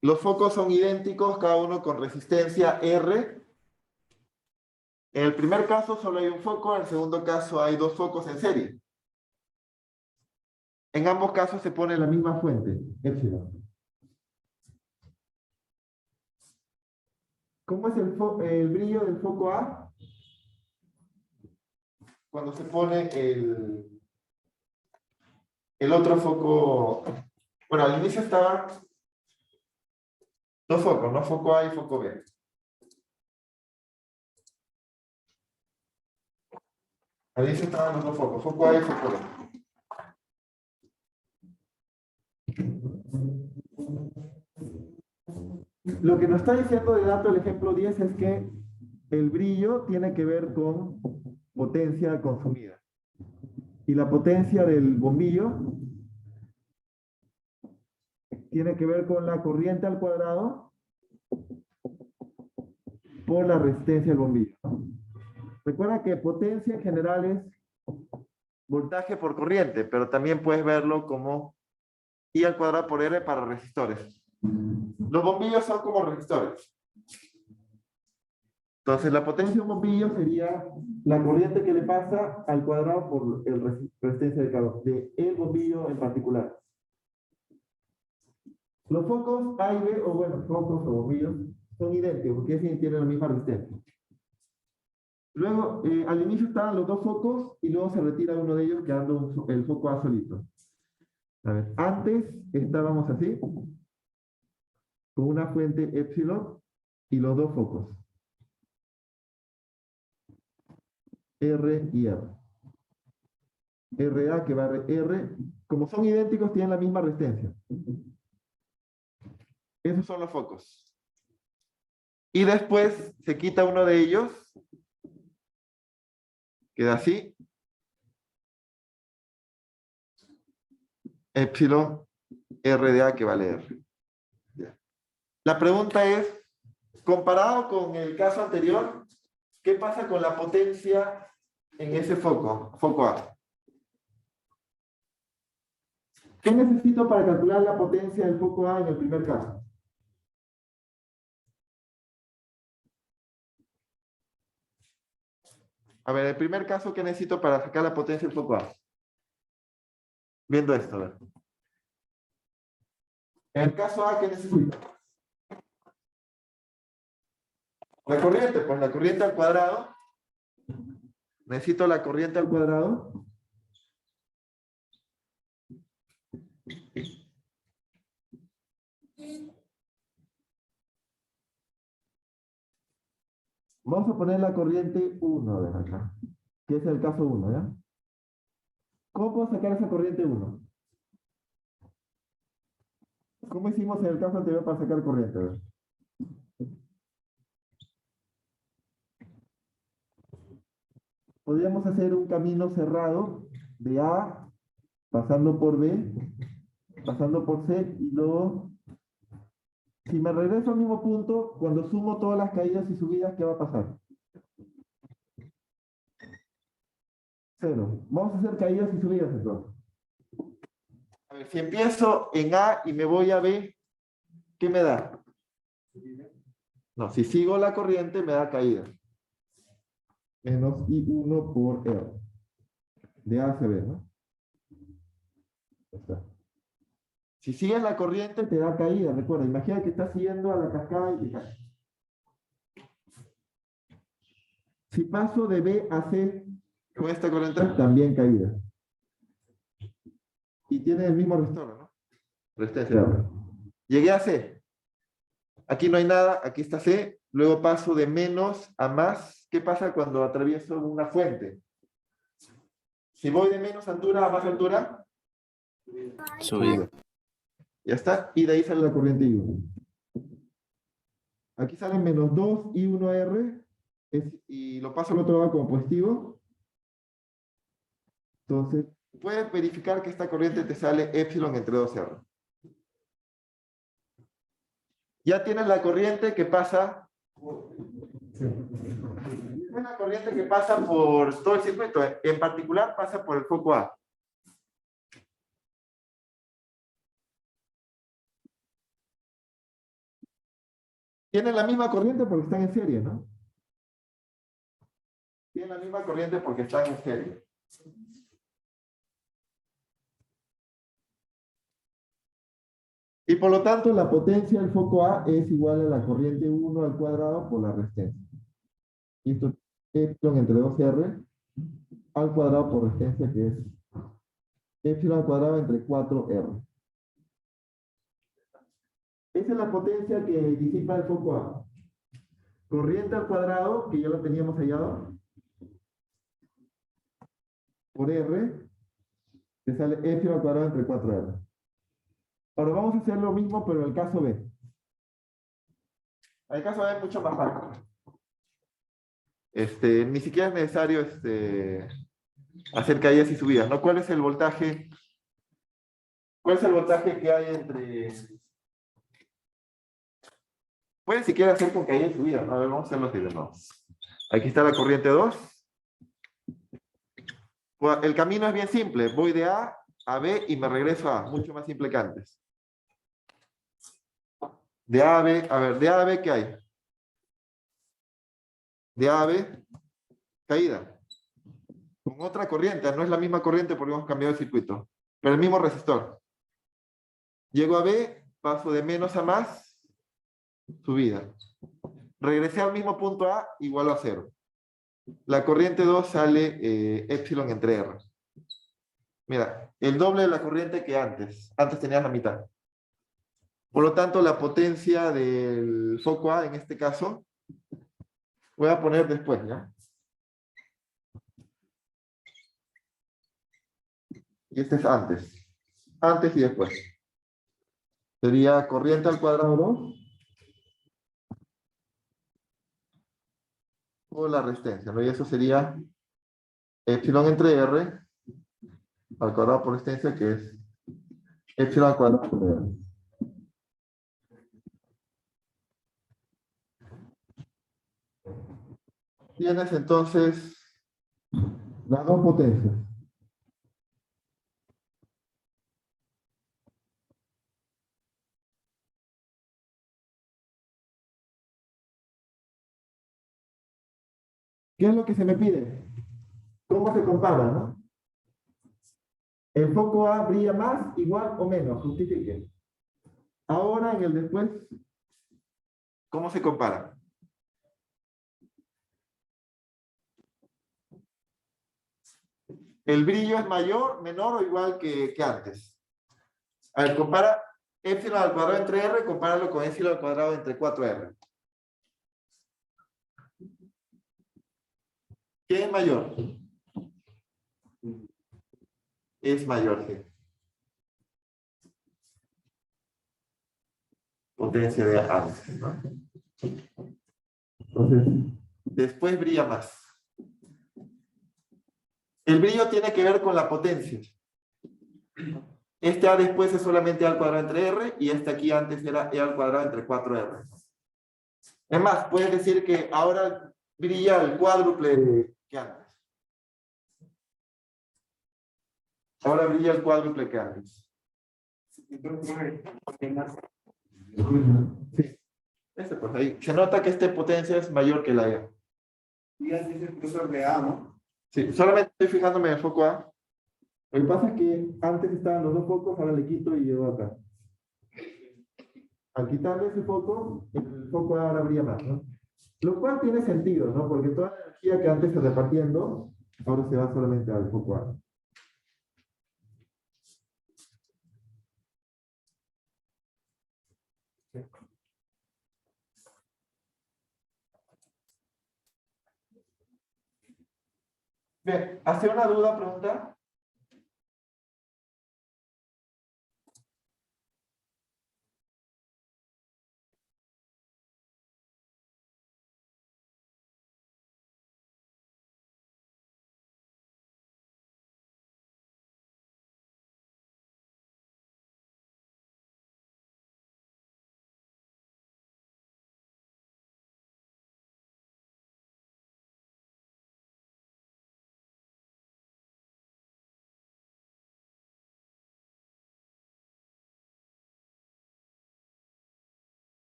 Los focos son idénticos, cada uno con resistencia R. En el primer caso solo hay un foco, en el segundo caso hay dos focos en serie. En ambos casos se pone la misma fuente, epsilon. ¿Cómo es el brillo del foco A? Cuando se pone el otro foco. Bueno, al inicio estaban dos focos, ¿no? Foco A y foco B. Al inicio estaban los dos focos, foco A y foco B. Lo que nos está diciendo de dato el ejemplo 10 es que el brillo tiene que ver con potencia consumida. Y la potencia del bombillo tiene que ver con la corriente al cuadrado por la resistencia del bombillo. Recuerda que potencia en general es voltaje por corriente, pero también puedes verlo como I al cuadrado por R para resistores. Los bombillos son como resistores. Entonces, la potencia de un bombillo sería la corriente que le pasa al cuadrado por el resistencia de el bombillo en particular. Los focos A y B, o bueno, focos o bombillos, son idénticos, porque tienen la misma resistencia. Luego, al inicio estaban los dos focos y luego se retira uno de ellos quedando el foco A solito. A ver, antes estábamos así, con una fuente epsilon y los dos focos. R y R. RA que barre R, como son idénticos, tienen la misma resistencia. Esos son los focos. Y después se quita uno de ellos, queda así. Epsilon RDA que vale R. Ya. La pregunta es, comparado con el caso anterior, ¿qué pasa con la potencia en ese foco A? ¿Qué necesito para calcular la potencia del foco A en el primer caso? A ver, el primer caso, ¿qué necesito para sacar la potencia del foco A? Viendo esto, a ver. En el caso A, ¿qué necesito? La corriente, pues la corriente al cuadrado. Necesito la corriente al cuadrado. Vamos a poner la corriente 1, a ver acá, que es el caso 1, ¿ya? ¿Cómo puedo sacar esa corriente 1? ¿Cómo hicimos en el caso anterior para sacar corriente? A ver. Podríamos hacer un camino cerrado de A, pasando por B, pasando por C, y luego, si me regreso al mismo punto, cuando sumo todas las caídas y subidas, ¿qué va a pasar? 0. Vamos a hacer caídas y subidas entonces. A ver, si empiezo en A y me voy a B, ¿qué me da? No, si sigo la corriente me da caída. Menos I1 por R. De A hacia B, ¿no? Está. Si sigues la corriente te da caída, recuerda, imagina que estás siguiendo a la cascada y te cae. Si paso de B a C con esta corriente, también caída. Y tiene el mismo restor, ¿no? Resistencia. Llegué a C. Aquí no hay nada, aquí está C. Luego paso de menos a más. ¿Qué pasa cuando atravieso una fuente? Si voy de menos altura a más altura, Subida. ya está. Y de ahí sale la corriente I1. Aquí sale menos 2 I1R. Y lo paso al otro lado como positivo. Entonces, puedes verificar que esta corriente te sale epsilon entre 2R. Ya tienes la corriente que pasa. Una corriente que pasa por todo el circuito. En particular pasa por el foco A. Tienen la misma corriente porque están en serie, ¿no? Tienen la misma corriente porque están en serie. Y por lo tanto, la potencia del foco A es igual a la corriente 1 al cuadrado por la resistencia. Y esto es epsilon entre 2R al cuadrado por resistencia, que es epsilon al cuadrado entre 4R. Esa es la potencia que disipa el foco A. Corriente al cuadrado, que ya lo teníamos hallado, por R, te sale epsilon al cuadrado entre 4R. Ahora vamos a hacer lo mismo, pero en el caso B. El caso B es mucho más fácil. Ni siquiera es necesario hacer caídas y subidas, ¿no? ¿Cuál es el voltaje? ¿Cuál es el voltaje que hay entre... Pueden siquiera hacer con caídas y subidas, ¿no? A ver, vamos a hacerlo así de nuevo. Aquí está la corriente 2. El camino es bien simple. Voy de A a B y me regreso a A. Mucho más simple que antes. De A a B, a ver, de A a B, ¿qué hay? De A a B, caída. Con otra corriente, no es la misma corriente porque hemos cambiado el circuito, pero el mismo resistor. Llego a B, paso de menos a más, subida. Regresé al mismo punto A, igual a 0. La corriente 2 sale epsilon entre R. Mira, el doble de la corriente que antes. Antes tenías la mitad. Por lo tanto, la potencia del foco A, en este caso, voy a poner después, ¿ya? y este es antes. Antes y después. Sería corriente al cuadrado 2 o la resistencia, ¿no? Y eso sería epsilon entre R al cuadrado por resistencia, que es epsilon al cuadrado entre R. Tienes entonces las dos potencias. ¿Qué es lo que se me pide? ¿Cómo se compara, no? El foco A brilla más, igual o menos, justifique. Ahora en el después, ¿cómo se compara? ¿El brillo es mayor, menor o igual que antes? A ver, compara epsilon al cuadrado entre R, compáralo con epsilon al cuadrado entre 4R. ¿Qué es mayor? Es mayor, sí. Potencia de antes, ¿no? Entonces, después brilla más. El brillo tiene que ver con la potencia. Este A después es solamente A al cuadrado entre R y este aquí antes era E al cuadrado entre 4R. Es más, puedes decir que ahora brilla el cuádruple que antes. Ahora brilla el cuádruple que antes. Sí. Pues ahí. Se nota que esta potencia es mayor que la E. Y así es el profesor de A, ¿no? Sí, solamente estoy fijándome en el foco A. Lo que pasa es que antes estaban los dos focos, ahora le quito y llevo acá. Al quitarle ese foco, el foco A ahora brilla más, ¿no? Lo cual tiene sentido, ¿no? Porque toda la energía que antes se repartía en dos, ahora se va solamente al foco A. Bien, ¿hace una duda, pregunta?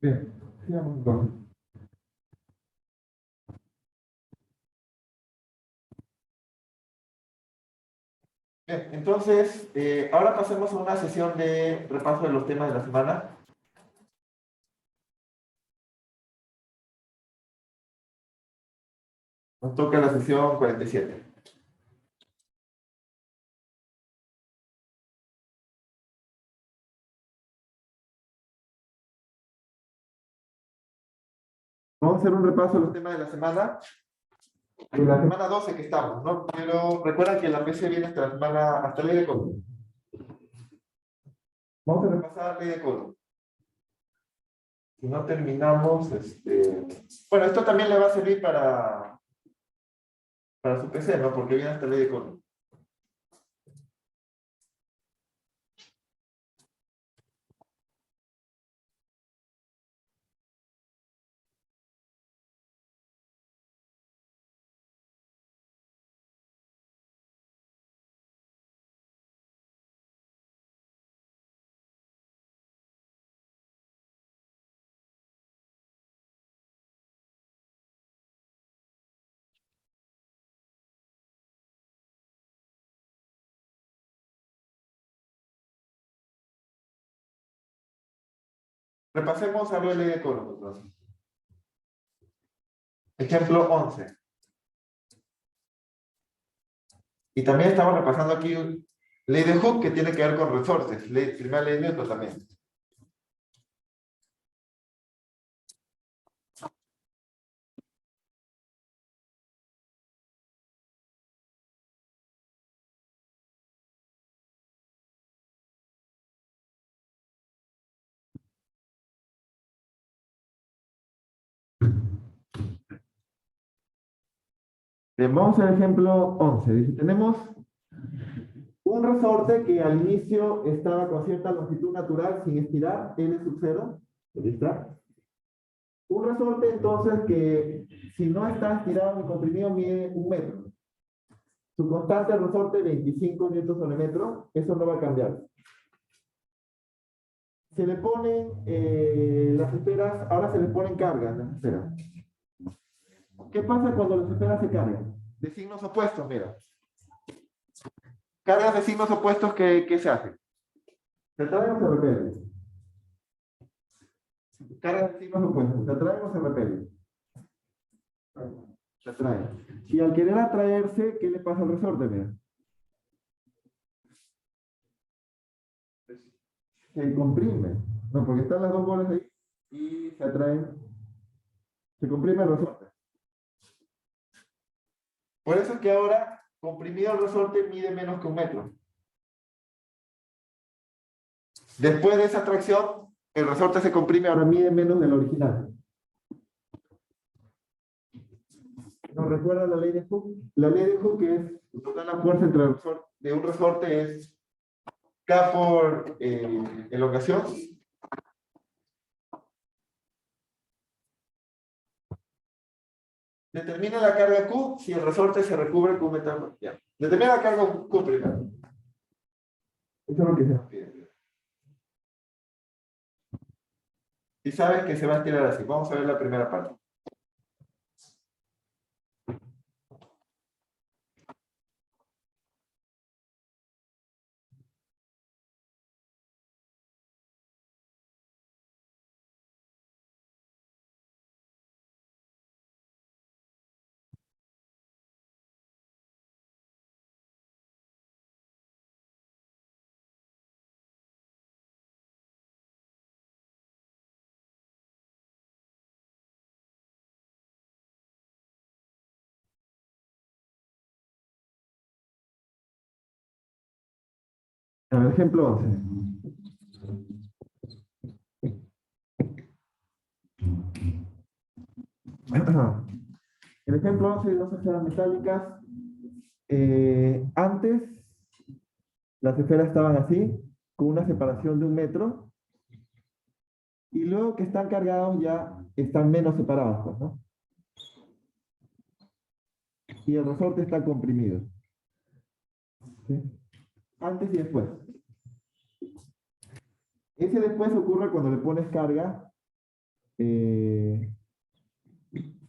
Bien, sigamos entonces. Bien, entonces, ahora pasemos a una sesión de repaso de los temas de la semana. Nos toca la sesión 47. Vamos a hacer un repaso de los temas de la semana. En la semana 12 que estamos, ¿no? Pero recuerda que la PC viene hasta la semana, hasta ley de código. Vamos a repasar ley de código. Si no terminamos, bueno, esto también le va a servir para su PC, ¿no? Porque viene hasta ley de código. Repasemos algo de ley de código, entonces. Ejemplo 11. Y también estamos repasando aquí ley de Hooke, que tiene que ver con resortes. Primera ley de Newton también. Bien, vamos al ejemplo 11. Dice, tenemos un resorte que al inicio estaba con cierta longitud natural sin estirar, L sub 0. Ahí está. Un resorte entonces que si no está estirado ni comprimido mide 1 metro. Su constante de resorte 25 newtons sobre metro, eso no va a cambiar. Se le ponen las esferas, ahora se le ponen cargas en las esferas. ¿Qué pasa cuando las esferas se cargan? De signos opuestos, mira. Cargas de signos opuestos, ¿qué se hacen? ¿Se atraen o se repelen? Cargas de signos opuestos, ¿se atraen o se repelen? Se atraen. Y al querer atraerse, ¿qué le pasa al resorte? Mira. Se comprime. No, porque están las dos bolas ahí y se atraen. Se comprime el resorte. Por eso es que ahora, comprimido el resorte, mide menos que 1 metro. Después de esa atracción, el resorte se comprime, ahora mide menos del original. ¿Nos recuerda la ley de Hooke? La ley de Hooke es total la fuerza entre de un resorte es K por elongación. Determina la carga Q si el resorte se recubre con un metal. Ya. Determina la carga Q primero. Eso es lo que se nos pide. Y sabes que se va a estirar así. Vamos a ver la primera parte. A ver, ejemplo 11. El ejemplo 11 de dos esferas metálicas. Antes, las esferas estaban así, con una separación de 1 metro. Y luego que están cargados ya están menos separados, pues, ¿no? Y el resorte está comprimido. ¿Sí? Antes y después. Ese después ocurre cuando le pones carga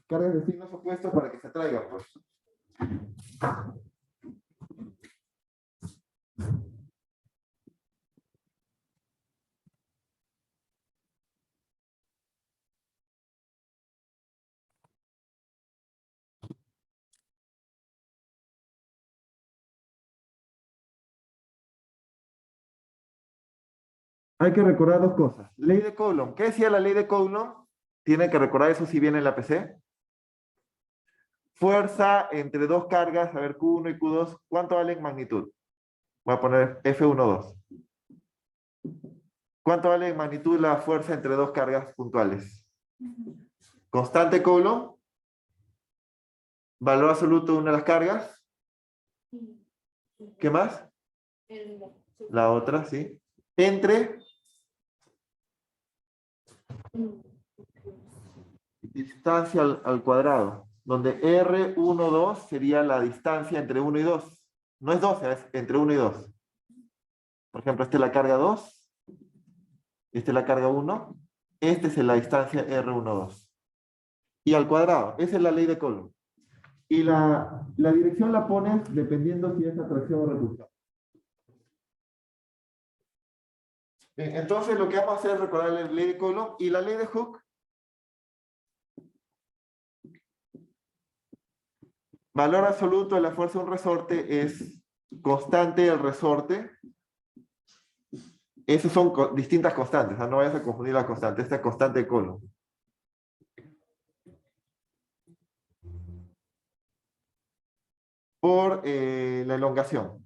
cargas de signos opuestos para que se atraigan, pues. Hay que recordar dos cosas. Ley de Coulomb. ¿Qué decía la ley de Coulomb? Tienen que recordar eso si viene en la PC. Fuerza entre dos cargas, a ver, Q1 y Q2, ¿cuánto vale en magnitud? Voy a poner F12. ¿Cuánto vale en magnitud la fuerza entre dos cargas puntuales? Constante Coulomb. Valor absoluto de una de las cargas. ¿Qué más? La otra, sí. Entre distancia al cuadrado, donde R12 sería la distancia entre 1 y 2. No es 12, es entre 1 y 2. Por ejemplo, esta es la carga 2, esta es la carga 1, esta es la distancia R12. Y al cuadrado, esa es la ley de Coulomb. Y la dirección la pones dependiendo si es atracción o repulsión. Bien, entonces lo que vamos a hacer es recordar la ley de Coulomb y la ley de Hooke. Valor absoluto de la fuerza de un resorte es constante del resorte. Esas son distintas constantes, no vayas a confundir la constante. Esta es constante de Coulomb. Por la elongación.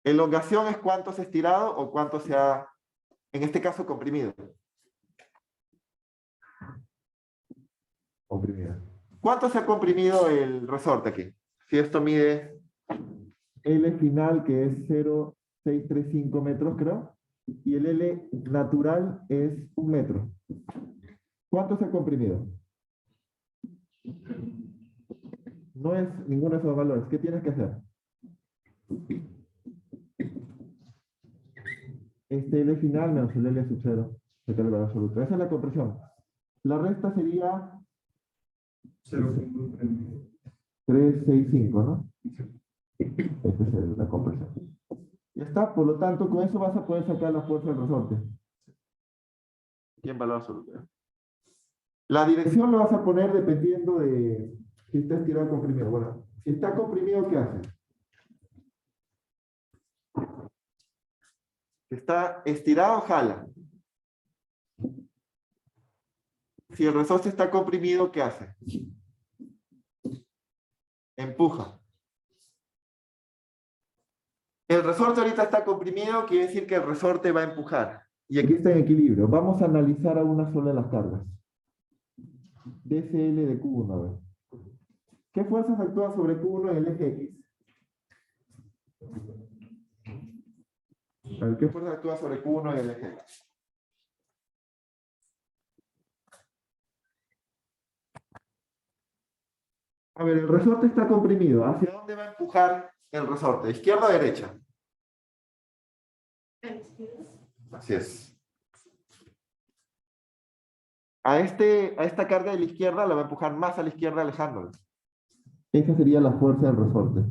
Elongación es cuánto se ha estirado o cuánto se ha, en este caso, comprimido. Comprimido. ¿Cuánto se ha comprimido el resorte aquí? Si esto mide L final, que es 0,635 metros, creo, y el L natural es 1 metro. ¿Cuánto se ha comprimido? No es ninguno de esos valores. ¿Qué tienes que hacer? Este L final menos el L sub 0. Esa es la compresión. La resta sería 365, ¿no? Esta es la compresión. Ya está, por lo tanto, con eso vas a poder sacar la fuerza del resorte. Y en valor absoluto. La dirección lo vas a poner dependiendo de si está estirado o comprimido. Bueno, si está comprimido, ¿qué hace? Si está estirado, jala. Si el resorte está comprimido, ¿qué hace? Empuja. El resorte ahorita está comprimido, quiere decir que el resorte va a empujar. Y aquí está en equilibrio. Vamos a analizar a una sola de las cargas. DCL de Q1, a ver. ¿Qué fuerzas actúan sobre Q1 en el eje X? A ver, ¿qué fuerza actúa sobre Q1 en el eje X? A ver, el resorte está comprimido. ¿Hacia dónde va a empujar el resorte? ¿Izquierda o derecha? Así es. A esta carga de la izquierda la va a empujar más a la izquierda, alejándola. Esa sería la fuerza del resorte.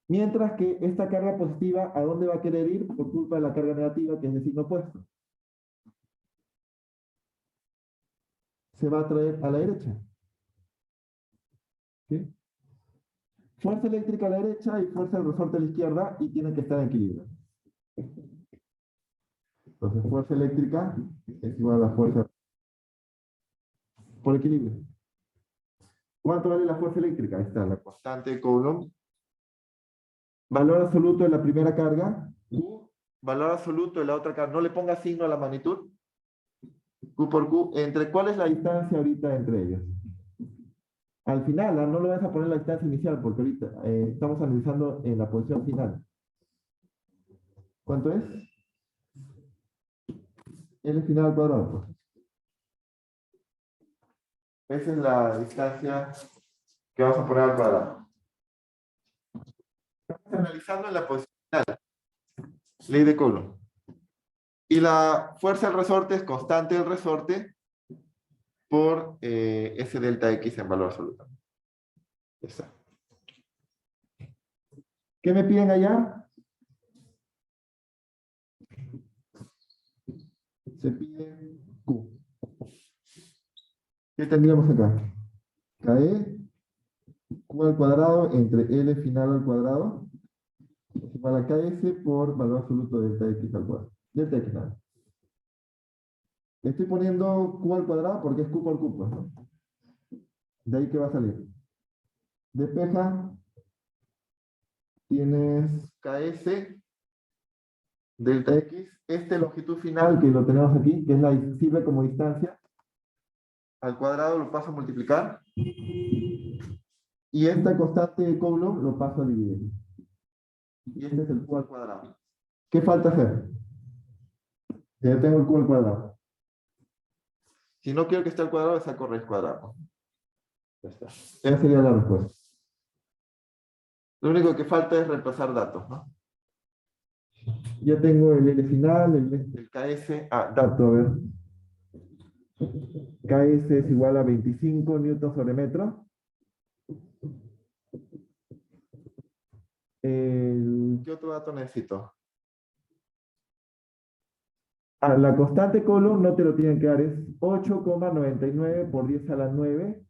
Mientras que esta carga positiva, ¿a dónde va a querer ir? Por culpa de la carga negativa, que es de signo opuesto. Se va a traer a la derecha. ¿Sí? Fuerza eléctrica a la derecha y fuerza del resorte a la izquierda, y tienen que estar en equilibrio. Entonces, fuerza eléctrica es igual a la fuerza por equilibrio. ¿Cuánto vale la fuerza eléctrica? Ahí está, la constante de Coulomb. Valor absoluto de la primera carga, Q. Valor absoluto de la otra carga. No le ponga signo a la magnitud. Q por Q. ¿Cuál es la distancia ahorita entre ellos? Al final, no lo vas a poner la distancia inicial, porque ahorita estamos analizando en la posición final. ¿Cuánto es? L final al cuadrado, pues. Esa es la distancia que vamos a poner al cuadrado. Estamos analizando en la posición final. Ley de Coulomb. Y la fuerza del resorte es constante del resorte por ese delta X en valor absoluto. Ya está. ¿Qué me piden allá? Se pide Q. ¿Qué tendríamos acá? KE, Q al cuadrado entre L final al cuadrado es igual a KS por valor absoluto de delta X al cuadrado. Delta X nada. Estoy poniendo Q al cuadrado porque es Q por Q, pues, ¿no? De ahí que va a salir. Despeja, tienes KS delta X, longitud final que lo tenemos aquí, que es la sirve como distancia, al cuadrado lo paso a multiplicar, y esta constante de Coulomb lo paso a dividir. Y este es el Q al cuadrado. ¿Qué falta hacer? Ya tengo el Q al cuadrado. Si no quiero que esté al cuadrado, le saco raíz cuadrada. Ya está. Esa sería la respuesta. Lo único que falta es reemplazar datos, ¿no? Ya tengo el L final, el KS. Ah, dato, a ver. KS es igual a 25 newtons sobre metro. ¿Qué otro dato necesito? Ah, la constante Coulomb no te lo tienen que dar, es 8,99 por 10 a la 9.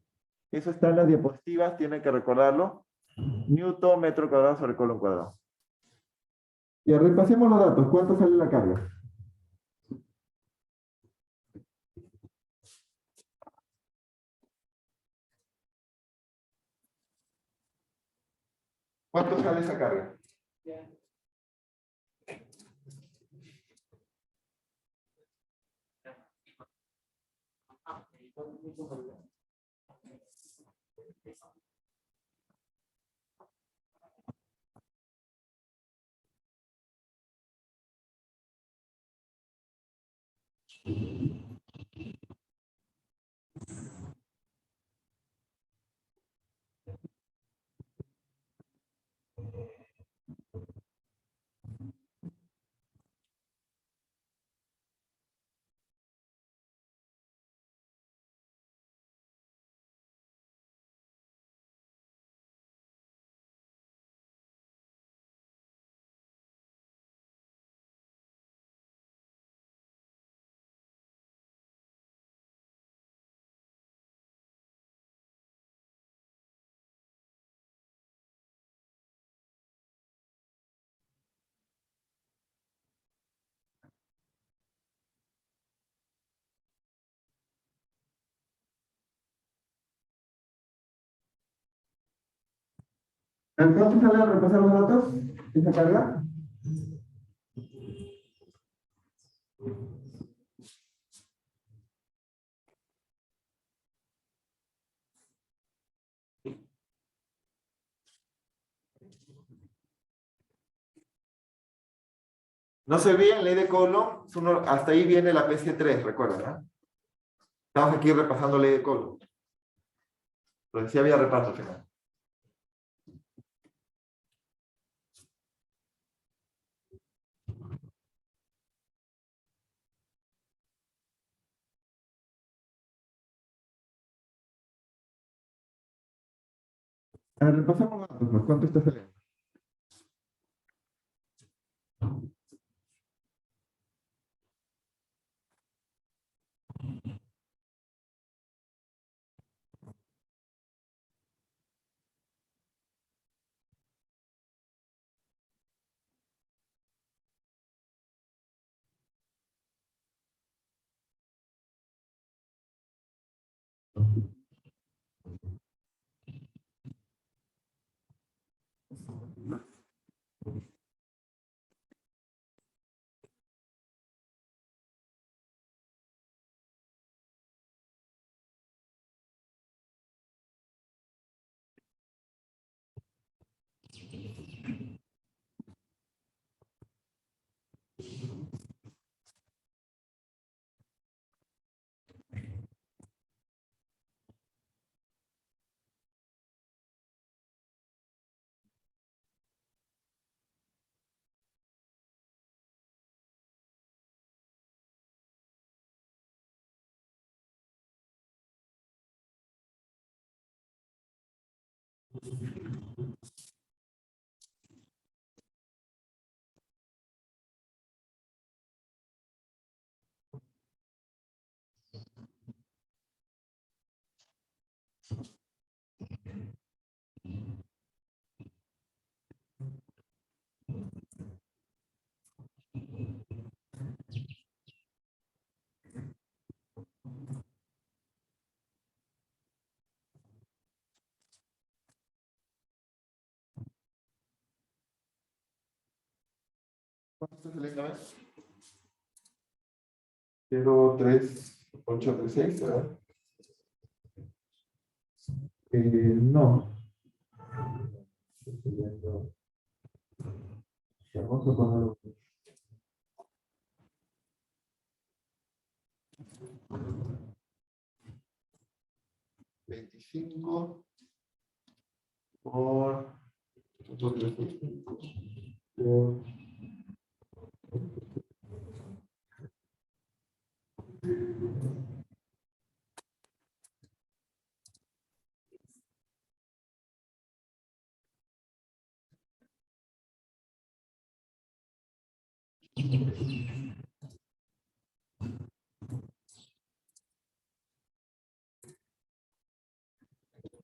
Eso está en las diapositivas, tienen que recordarlo. Newton metro cuadrado sobre Coulomb cuadrado. Y repasemos los datos. ¿Cuánto sale la carga? ¿Cuánto sale esa carga? ¿Cuánto sale al repasar los datos? ¿Esa carga? No se olviden, ley de Coulomb, hasta ahí viene la PC3, recuerden, ¿no? Estamos aquí repasando ley de Coulomb. Pero sí había repaso al final. Repasamos los datos, pues, ¿cuánto está saliendo? ¿Cuánto es el examen? 03836, ¿verdad? No. Vamos a poner 25 por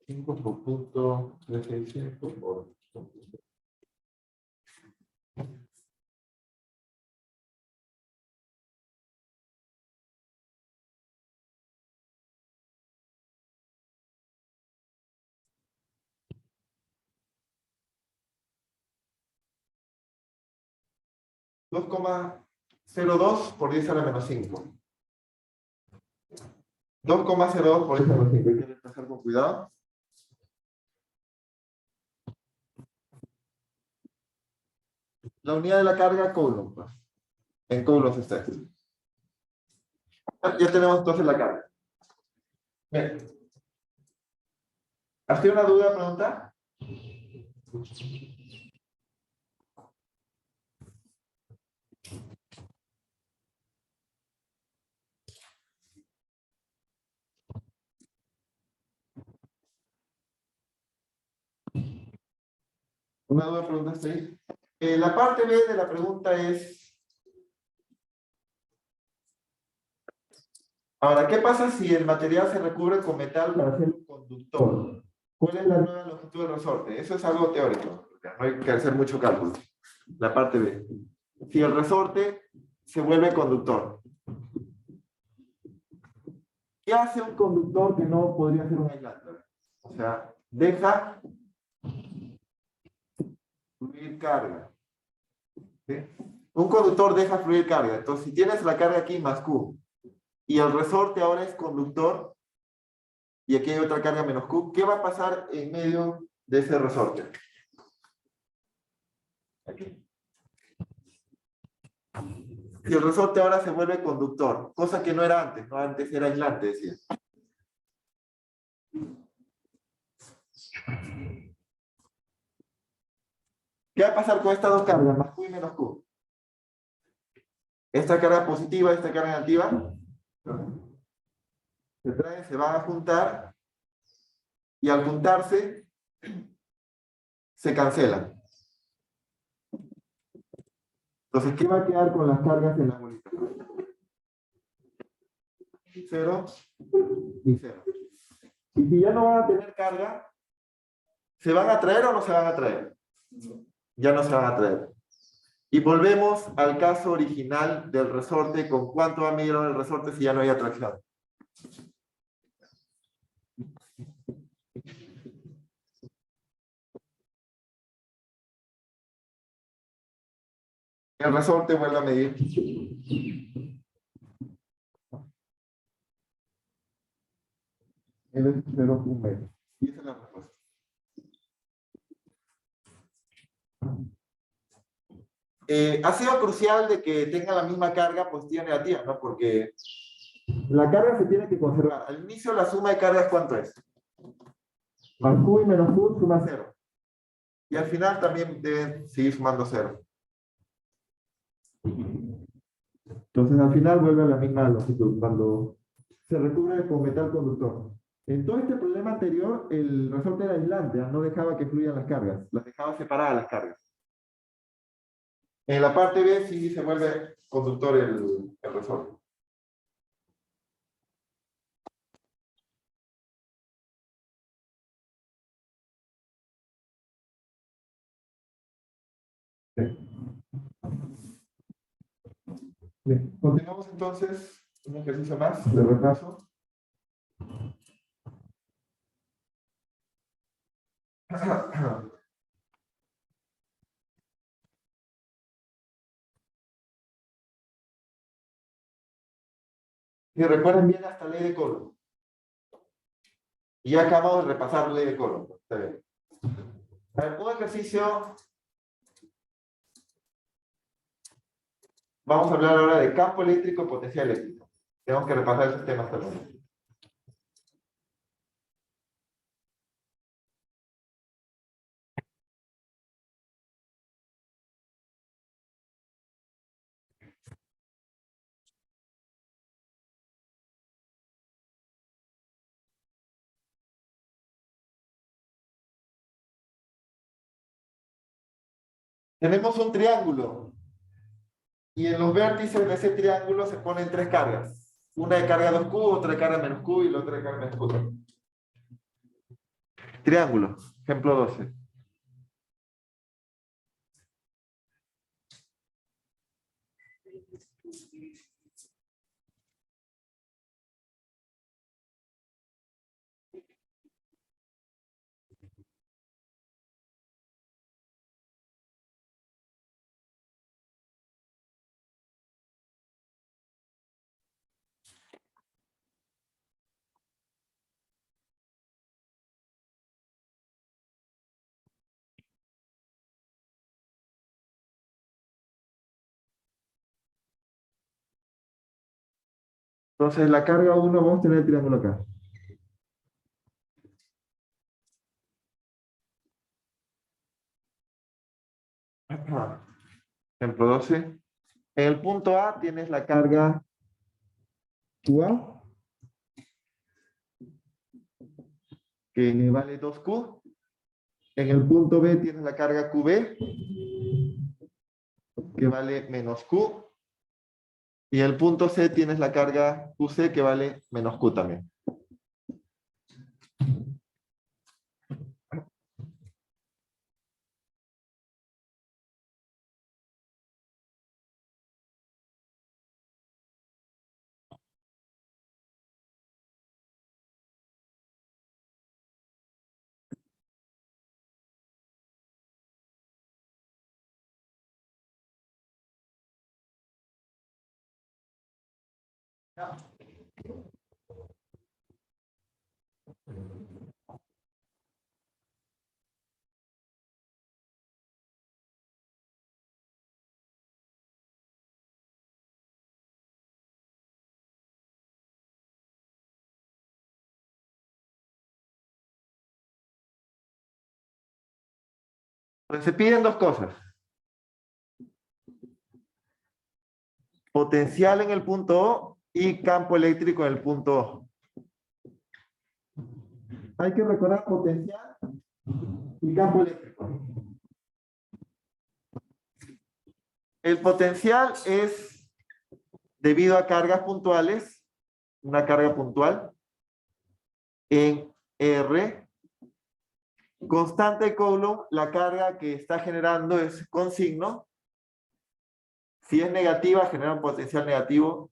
5 por punto 365 por 2,02 por 10 a la menos 5. 2,02 por 10 a la menos 5. Hay que desplazar con cuidado. La unidad de la carga, coulomb. Pues. En coulombs está esto. Ya tenemos entonces la carga. Bien. ¿Has tenido una duda, pregunta? ¿Una duda, pregunta hasta ahí? La parte B de la pregunta es... Ahora, ¿qué pasa si el material se recubre con metal para hacer un conductor? ¿Cuál es la nueva longitud del resorte? Eso es algo teórico. No hay que hacer mucho cálculo. La parte B. Si el resorte se vuelve conductor. ¿Qué hace un conductor que no podría ser un aislante? O sea, deja fluir carga. ¿Sí? Un conductor deja fluir carga. Entonces, si tienes la carga aquí más Q, y el resorte ahora es conductor, y aquí hay otra carga menos Q, ¿qué va a pasar en medio de ese resorte? Aquí. Si el resorte ahora se vuelve conductor, cosa que no era antes, ¿no? Antes era aislante, decía. ¿Qué va a pasar con estas dos cargas, más Q y menos Q? Esta carga positiva, esta carga negativa, se van a juntar, y al juntarse, se cancelan. Entonces, ¿qué va a quedar con las cargas en la bolita? 0 y 0. Y si ya no van a tener carga, ¿se van a traer o no se van a traer? Ya no se van a traer. Y volvemos al caso original del resorte. ¿Con cuánto va a medir el resorte si ya no hay atracción? El resorte vuelve a medir. Él es 0,1 metro. Y esa es la respuesta. Ha sido crucial de que tenga la misma carga positiva y negativa, ¿no? Porque la carga se tiene que conservar. Al inicio la suma de cargas, ¿cuánto es? Más Q y menos Q suma 0. Y al final también deben seguir sumando 0. Entonces al final vuelve a la misma longitud cuando se recubre con metal conductor. En todo este problema anterior, el resorte era aislante, no dejaba que fluyan las cargas, las dejaba separadas las cargas. En la parte B sí se vuelve conductor el resorte. Bien, continuamos entonces un ejercicio más de repaso. Y recuerden bien esta ley de Coulomb. Y ya acabamos de repasar la ley de Coulomb. Está bien. A ver, un ejercicio. Vamos a hablar ahora de campo eléctrico y potencial eléctrico. Tenemos que repasar esos temas también. Tenemos un triángulo. Y en los vértices de ese triángulo se ponen tres cargas. Una de carga 2Q, otra de carga menos Q y la otra de carga menos Q. Triángulo, ejemplo 12. Entonces, la carga 1, vamos a tener el triángulo acá. Ejemplo 12. En el punto A tienes la carga QA, que vale 2Q. En el punto B tienes la carga QB, que vale menos Q. Y en el punto C tienes la carga QC, que vale menos Q también. Pues se piden dos cosas. Potencial en el punto O y campo eléctrico en el punto O. Hay que recordar potencial y campo eléctrico. El potencial es debido a cargas puntuales, una carga puntual, en R. Constante de Coulomb, la carga que está generando es con signo. Si es negativa, genera un potencial negativo.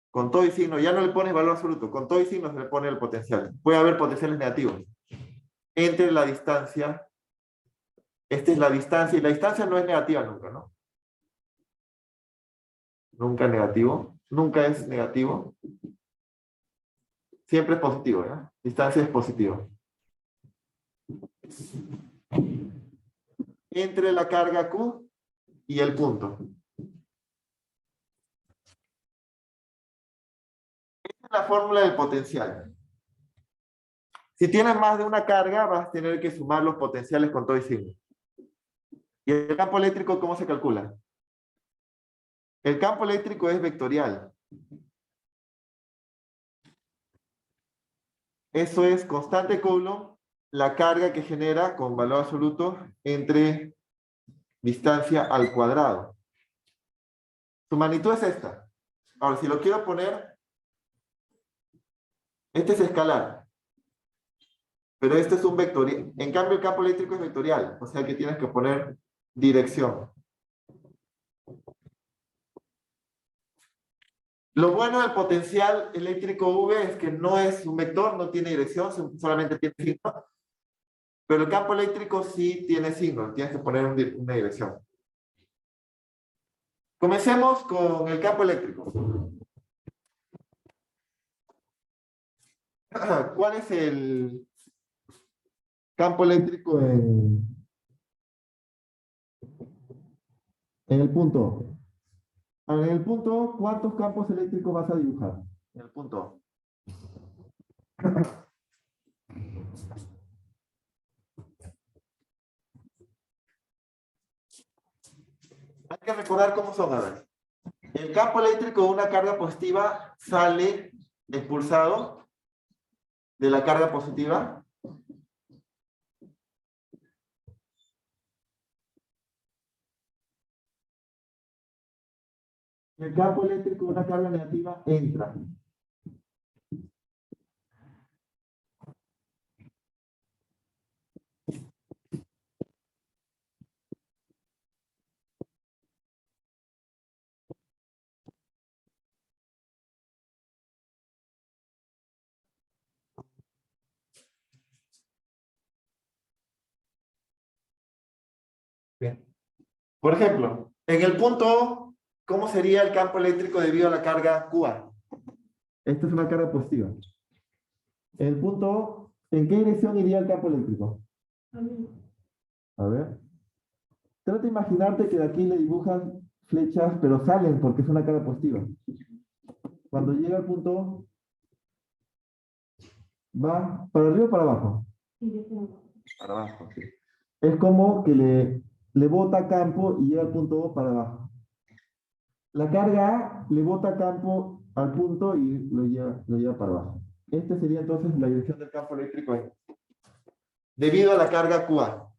Con todo y signo, ya no le pones valor absoluto, con todo y signo se le pone el potencial. Puede haber potenciales negativos. Entre la distancia, esta es la distancia, y la distancia no es negativa nunca, ¿no? Nunca es negativo, nunca es negativo. Siempre es positivo, ¿ya? Distancia es positivo. Entre la carga Q y el punto. Esta es la fórmula del potencial. Si tienes más de una carga, vas a tener que sumar los potenciales con todo y signo. ¿Y el campo eléctrico cómo se calcula? El campo eléctrico es vectorial. Eso es constante Coulomb, la carga que genera con valor absoluto entre distancia al cuadrado. Su magnitud es esta. Ahora, si lo quiero poner, este es escalar. Pero este es un vectorial. En cambio, el campo eléctrico es vectorial. O sea que tienes que poner dirección. Lo bueno del potencial eléctrico V es que no es un vector, no tiene dirección, solamente tiene signo. Pero el campo eléctrico sí tiene signo, tienes que poner una dirección. Comencemos con el campo eléctrico. ¿Cuál es el campo eléctrico en el punto? En el punto, ¿cuántos campos eléctricos vas a dibujar? En el punto. Hay que recordar cómo son, a ver. El campo eléctrico de una carga positiva sale expulsado de la carga positiva. El campo eléctrico de una carga negativa entra. Bien. Por ejemplo, en el punto O, ¿cómo sería el campo eléctrico debido a la carga QA? Esta es una carga positiva. En el punto O, ¿en qué dirección iría el campo eléctrico? A ver. Trata de imaginarte que de aquí le dibujan flechas, pero salen porque es una carga positiva. Cuando llega al punto O, va para arriba o para abajo. Para abajo, sí. Es como que le bota campo y llega al punto O para abajo. La carga A le bota campo al punto y lo lleva para abajo. Esta sería entonces la dirección del campo eléctrico ahí. Debido a la carga QA.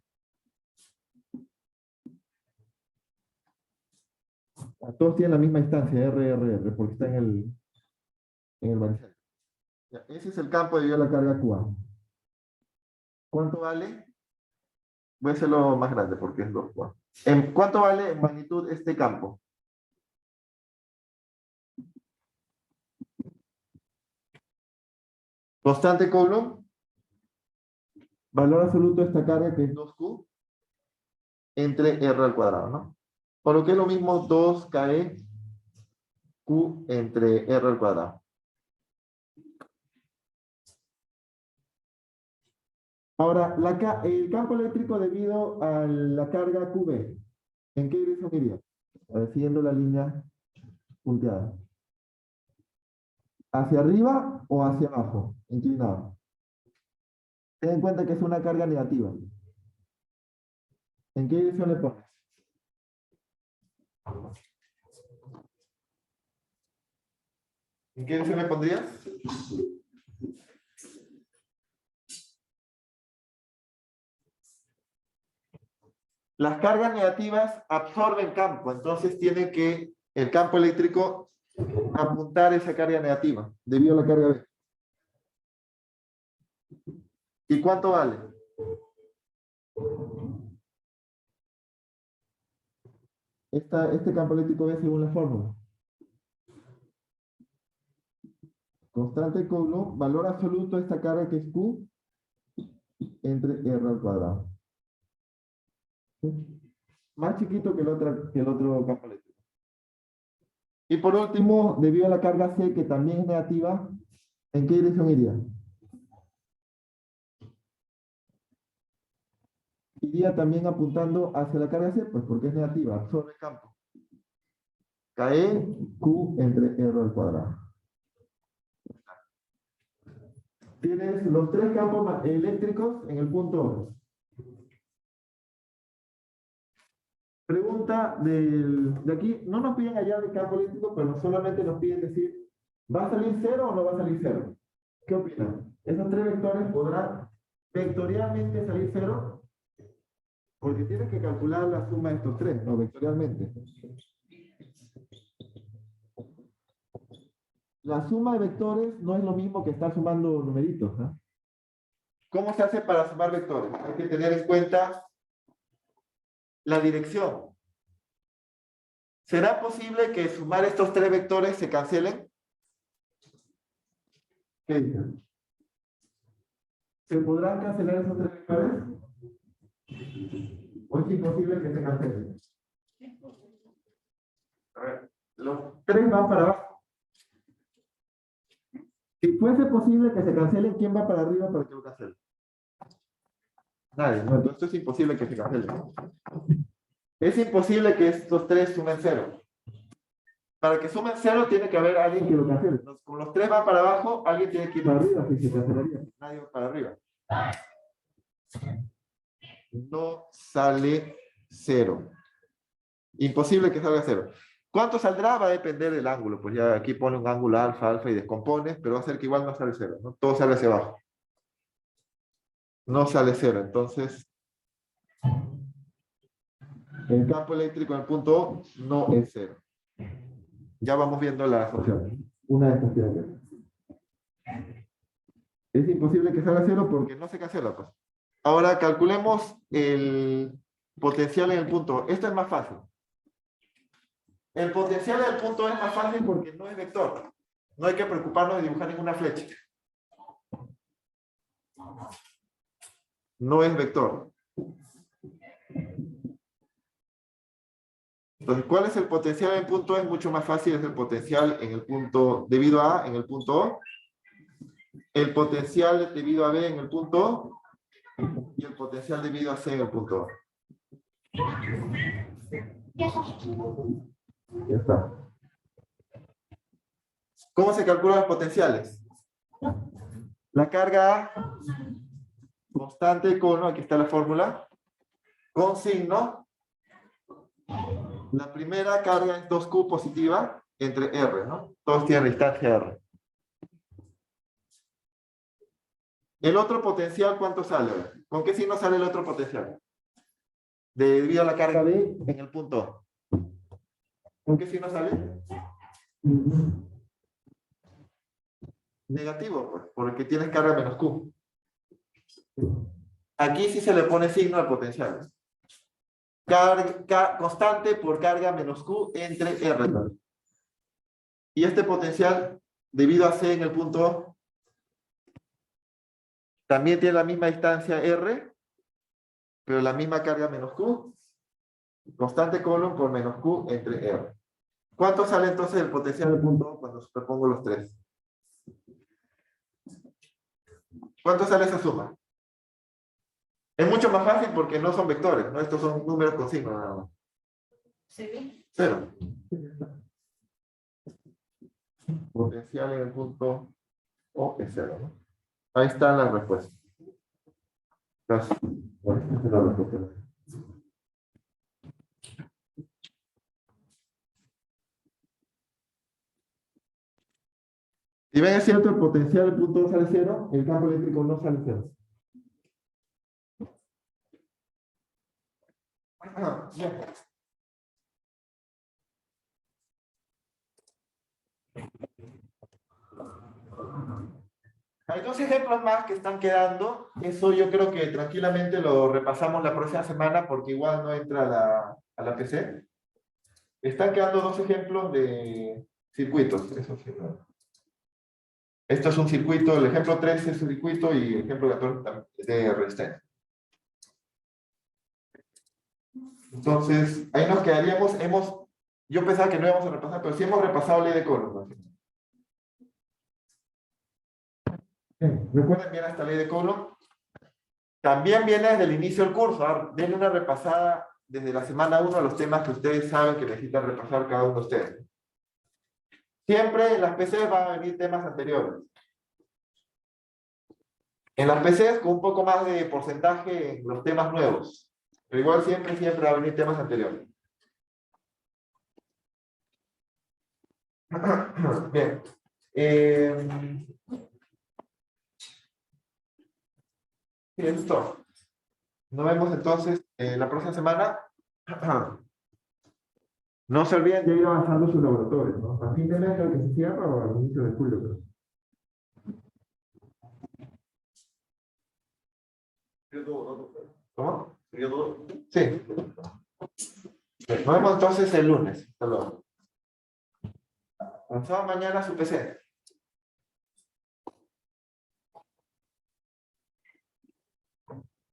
Todos tienen la misma distancia, R, porque está en el varicel. Ese es el campo debido a la carga QA. ¿Cuánto vale? Voy a hacerlo más grande porque es 2 QA. ¿Cuánto vale en magnitud este campo? Constante Coulomb. Valor absoluto de esta carga que es 2Q entre R al cuadrado, ¿no? Por lo que es lo mismo 2KE Q entre R al cuadrado. Ahora, el campo eléctrico debido a la carga QB, ¿en qué dirección iría? A ver, siguiendo la línea punteada. ¿Hacia arriba o hacia abajo? Inclinado. Ten en cuenta que es una carga negativa. ¿En qué dirección le pones? ¿En qué dirección le pondrías? Las cargas negativas absorben campo, entonces tiene que el campo eléctrico apuntar esa carga negativa debido a la carga B. ¿Y cuánto vale? Este campo eléctrico B según la fórmula. Constante Coulomb, valor absoluto de esta carga que es Q entre R al cuadrado. ¿Sí? Más chiquito que el otro campo eléctrico. Y por último, debido a la carga C, que también es negativa, ¿en qué dirección iría? Iría también apuntando hacia la carga C, pues porque es negativa, absorbe campo. KE Q entre R al cuadrado. Tienes los 3 campos eléctricos en el punto O. Pregunta de aquí, no nos piden hallar el campo eléctrico, pero solamente nos piden decir, ¿va a salir 0 o no va a salir 0? ¿Qué opinan? ¿Esos tres vectores podrán vectorialmente salir cero? Porque tienes que calcular la suma de estos tres, ¿no? Vectorialmente. La suma de vectores no es lo mismo que estar sumando numeritos, ¿no? ¿Cómo se hace para sumar vectores? Hay que tener en cuenta la dirección. ¿Será posible que sumar estos tres vectores se cancelen? ¿Qué dicen? ¿Se podrán cancelar esos tres vectores? ¿O es imposible que se cancelen? A ver, los tres van para abajo. Si fuese posible que se cancelen, ¿quién va para arriba para que lo cancele? Nadie, ¿no? Entonces es imposible que se cancelen. Es imposible que estos tres sumen cero. Para que sumen cero tiene que haber alguien que lo cancele. Entonces, como los tres van para abajo, alguien tiene que ir para arriba, si se cancelaría. Nadie va para arriba. No sale cero. Imposible que salga cero. ¿Cuánto saldrá? Va a depender del ángulo. Pues ya aquí pone un ángulo alfa, alfa y descompone, pero va a ser que igual no sale cero, ¿no? Todo sale hacia abajo. No sale cero. Entonces, el campo eléctrico en el punto O no es cero. Ya vamos viendo las opciones. Una de estas tiene que ser. Es imposible que salga cero porque no se cancela, pues. Ahora calculemos el potencial en el punto O. Esto es más fácil. El potencial en el punto O es más fácil porque no es vector. No hay que preocuparnos de dibujar ninguna flecha. No es vector. Entonces, ¿cuál es el potencial en el punto O? Es mucho más fácil, es el potencial en el punto debido a en el punto O, el potencial debido a B en el punto O y el potencial debido a C en el punto O. Ya está. ¿Cómo se calculan los potenciales? La carga constante con, aquí está la fórmula, con signo. La primera carga es 2Q positiva entre R, ¿no? Todos tienen distancia R. El otro potencial, ¿cuánto sale? ¿Con qué signo sale el otro potencial? Debido a la carga B en el punto O. ¿Con qué signo sale? Negativo, pues, porque tienes carga menos Q. Aquí sí se le pone signo al potencial. Carga constante por carga menos Q entre R. Y este potencial, debido a C en el punto O, también tiene la misma distancia R, pero la misma carga menos Q. Constante colon por menos Q entre R. ¿Cuánto sale entonces el potencial del punto O cuando superpongo los tres? ¿Cuánto sale esa suma? Es mucho más fácil porque no son vectores, ¿no? Estos son números con signo nada más. ¿Sí? Cero. Potencial en el punto O es cero, ¿no? Ahí está la respuesta. Gracias. Bueno, esta es la respuesta. Si ven, es cierto, el potencial del punto O sale cero, el campo eléctrico no sale cero. Bien. Hay dos ejemplos más que están quedando. Eso yo creo que tranquilamente lo repasamos la próxima semana porque igual no entra a la PC. Están quedando dos ejemplos de circuitos. Eso sí, ¿no? Esto es un circuito, el ejemplo 13 es un circuito y el ejemplo 14 es de resistencia. Entonces, ahí nos quedaríamos. Yo pensaba que no íbamos a repasar, pero sí hemos repasado ley de Coulomb, ¿no? Bien, recuerden bien esta ley de Coulomb. También viene desde el inicio del curso. Denle una repasada desde la semana 1 a los temas que ustedes saben que necesitan repasar cada uno de ustedes. Siempre en las PCs van a venir temas anteriores. En las PCs con un poco más de porcentaje en los temas nuevos. Pero igual siempre va a venir temas anteriores. Bien. Listo. Nos vemos entonces la próxima semana. No se olviden de ir avanzando sus laboratorios, ¿no? A fin de mes creo que se cierra o al inicio de julio, creo. ¿Cómo? Sí. Nos vemos entonces el lunes. Hasta luego. Pasado mañana su PC.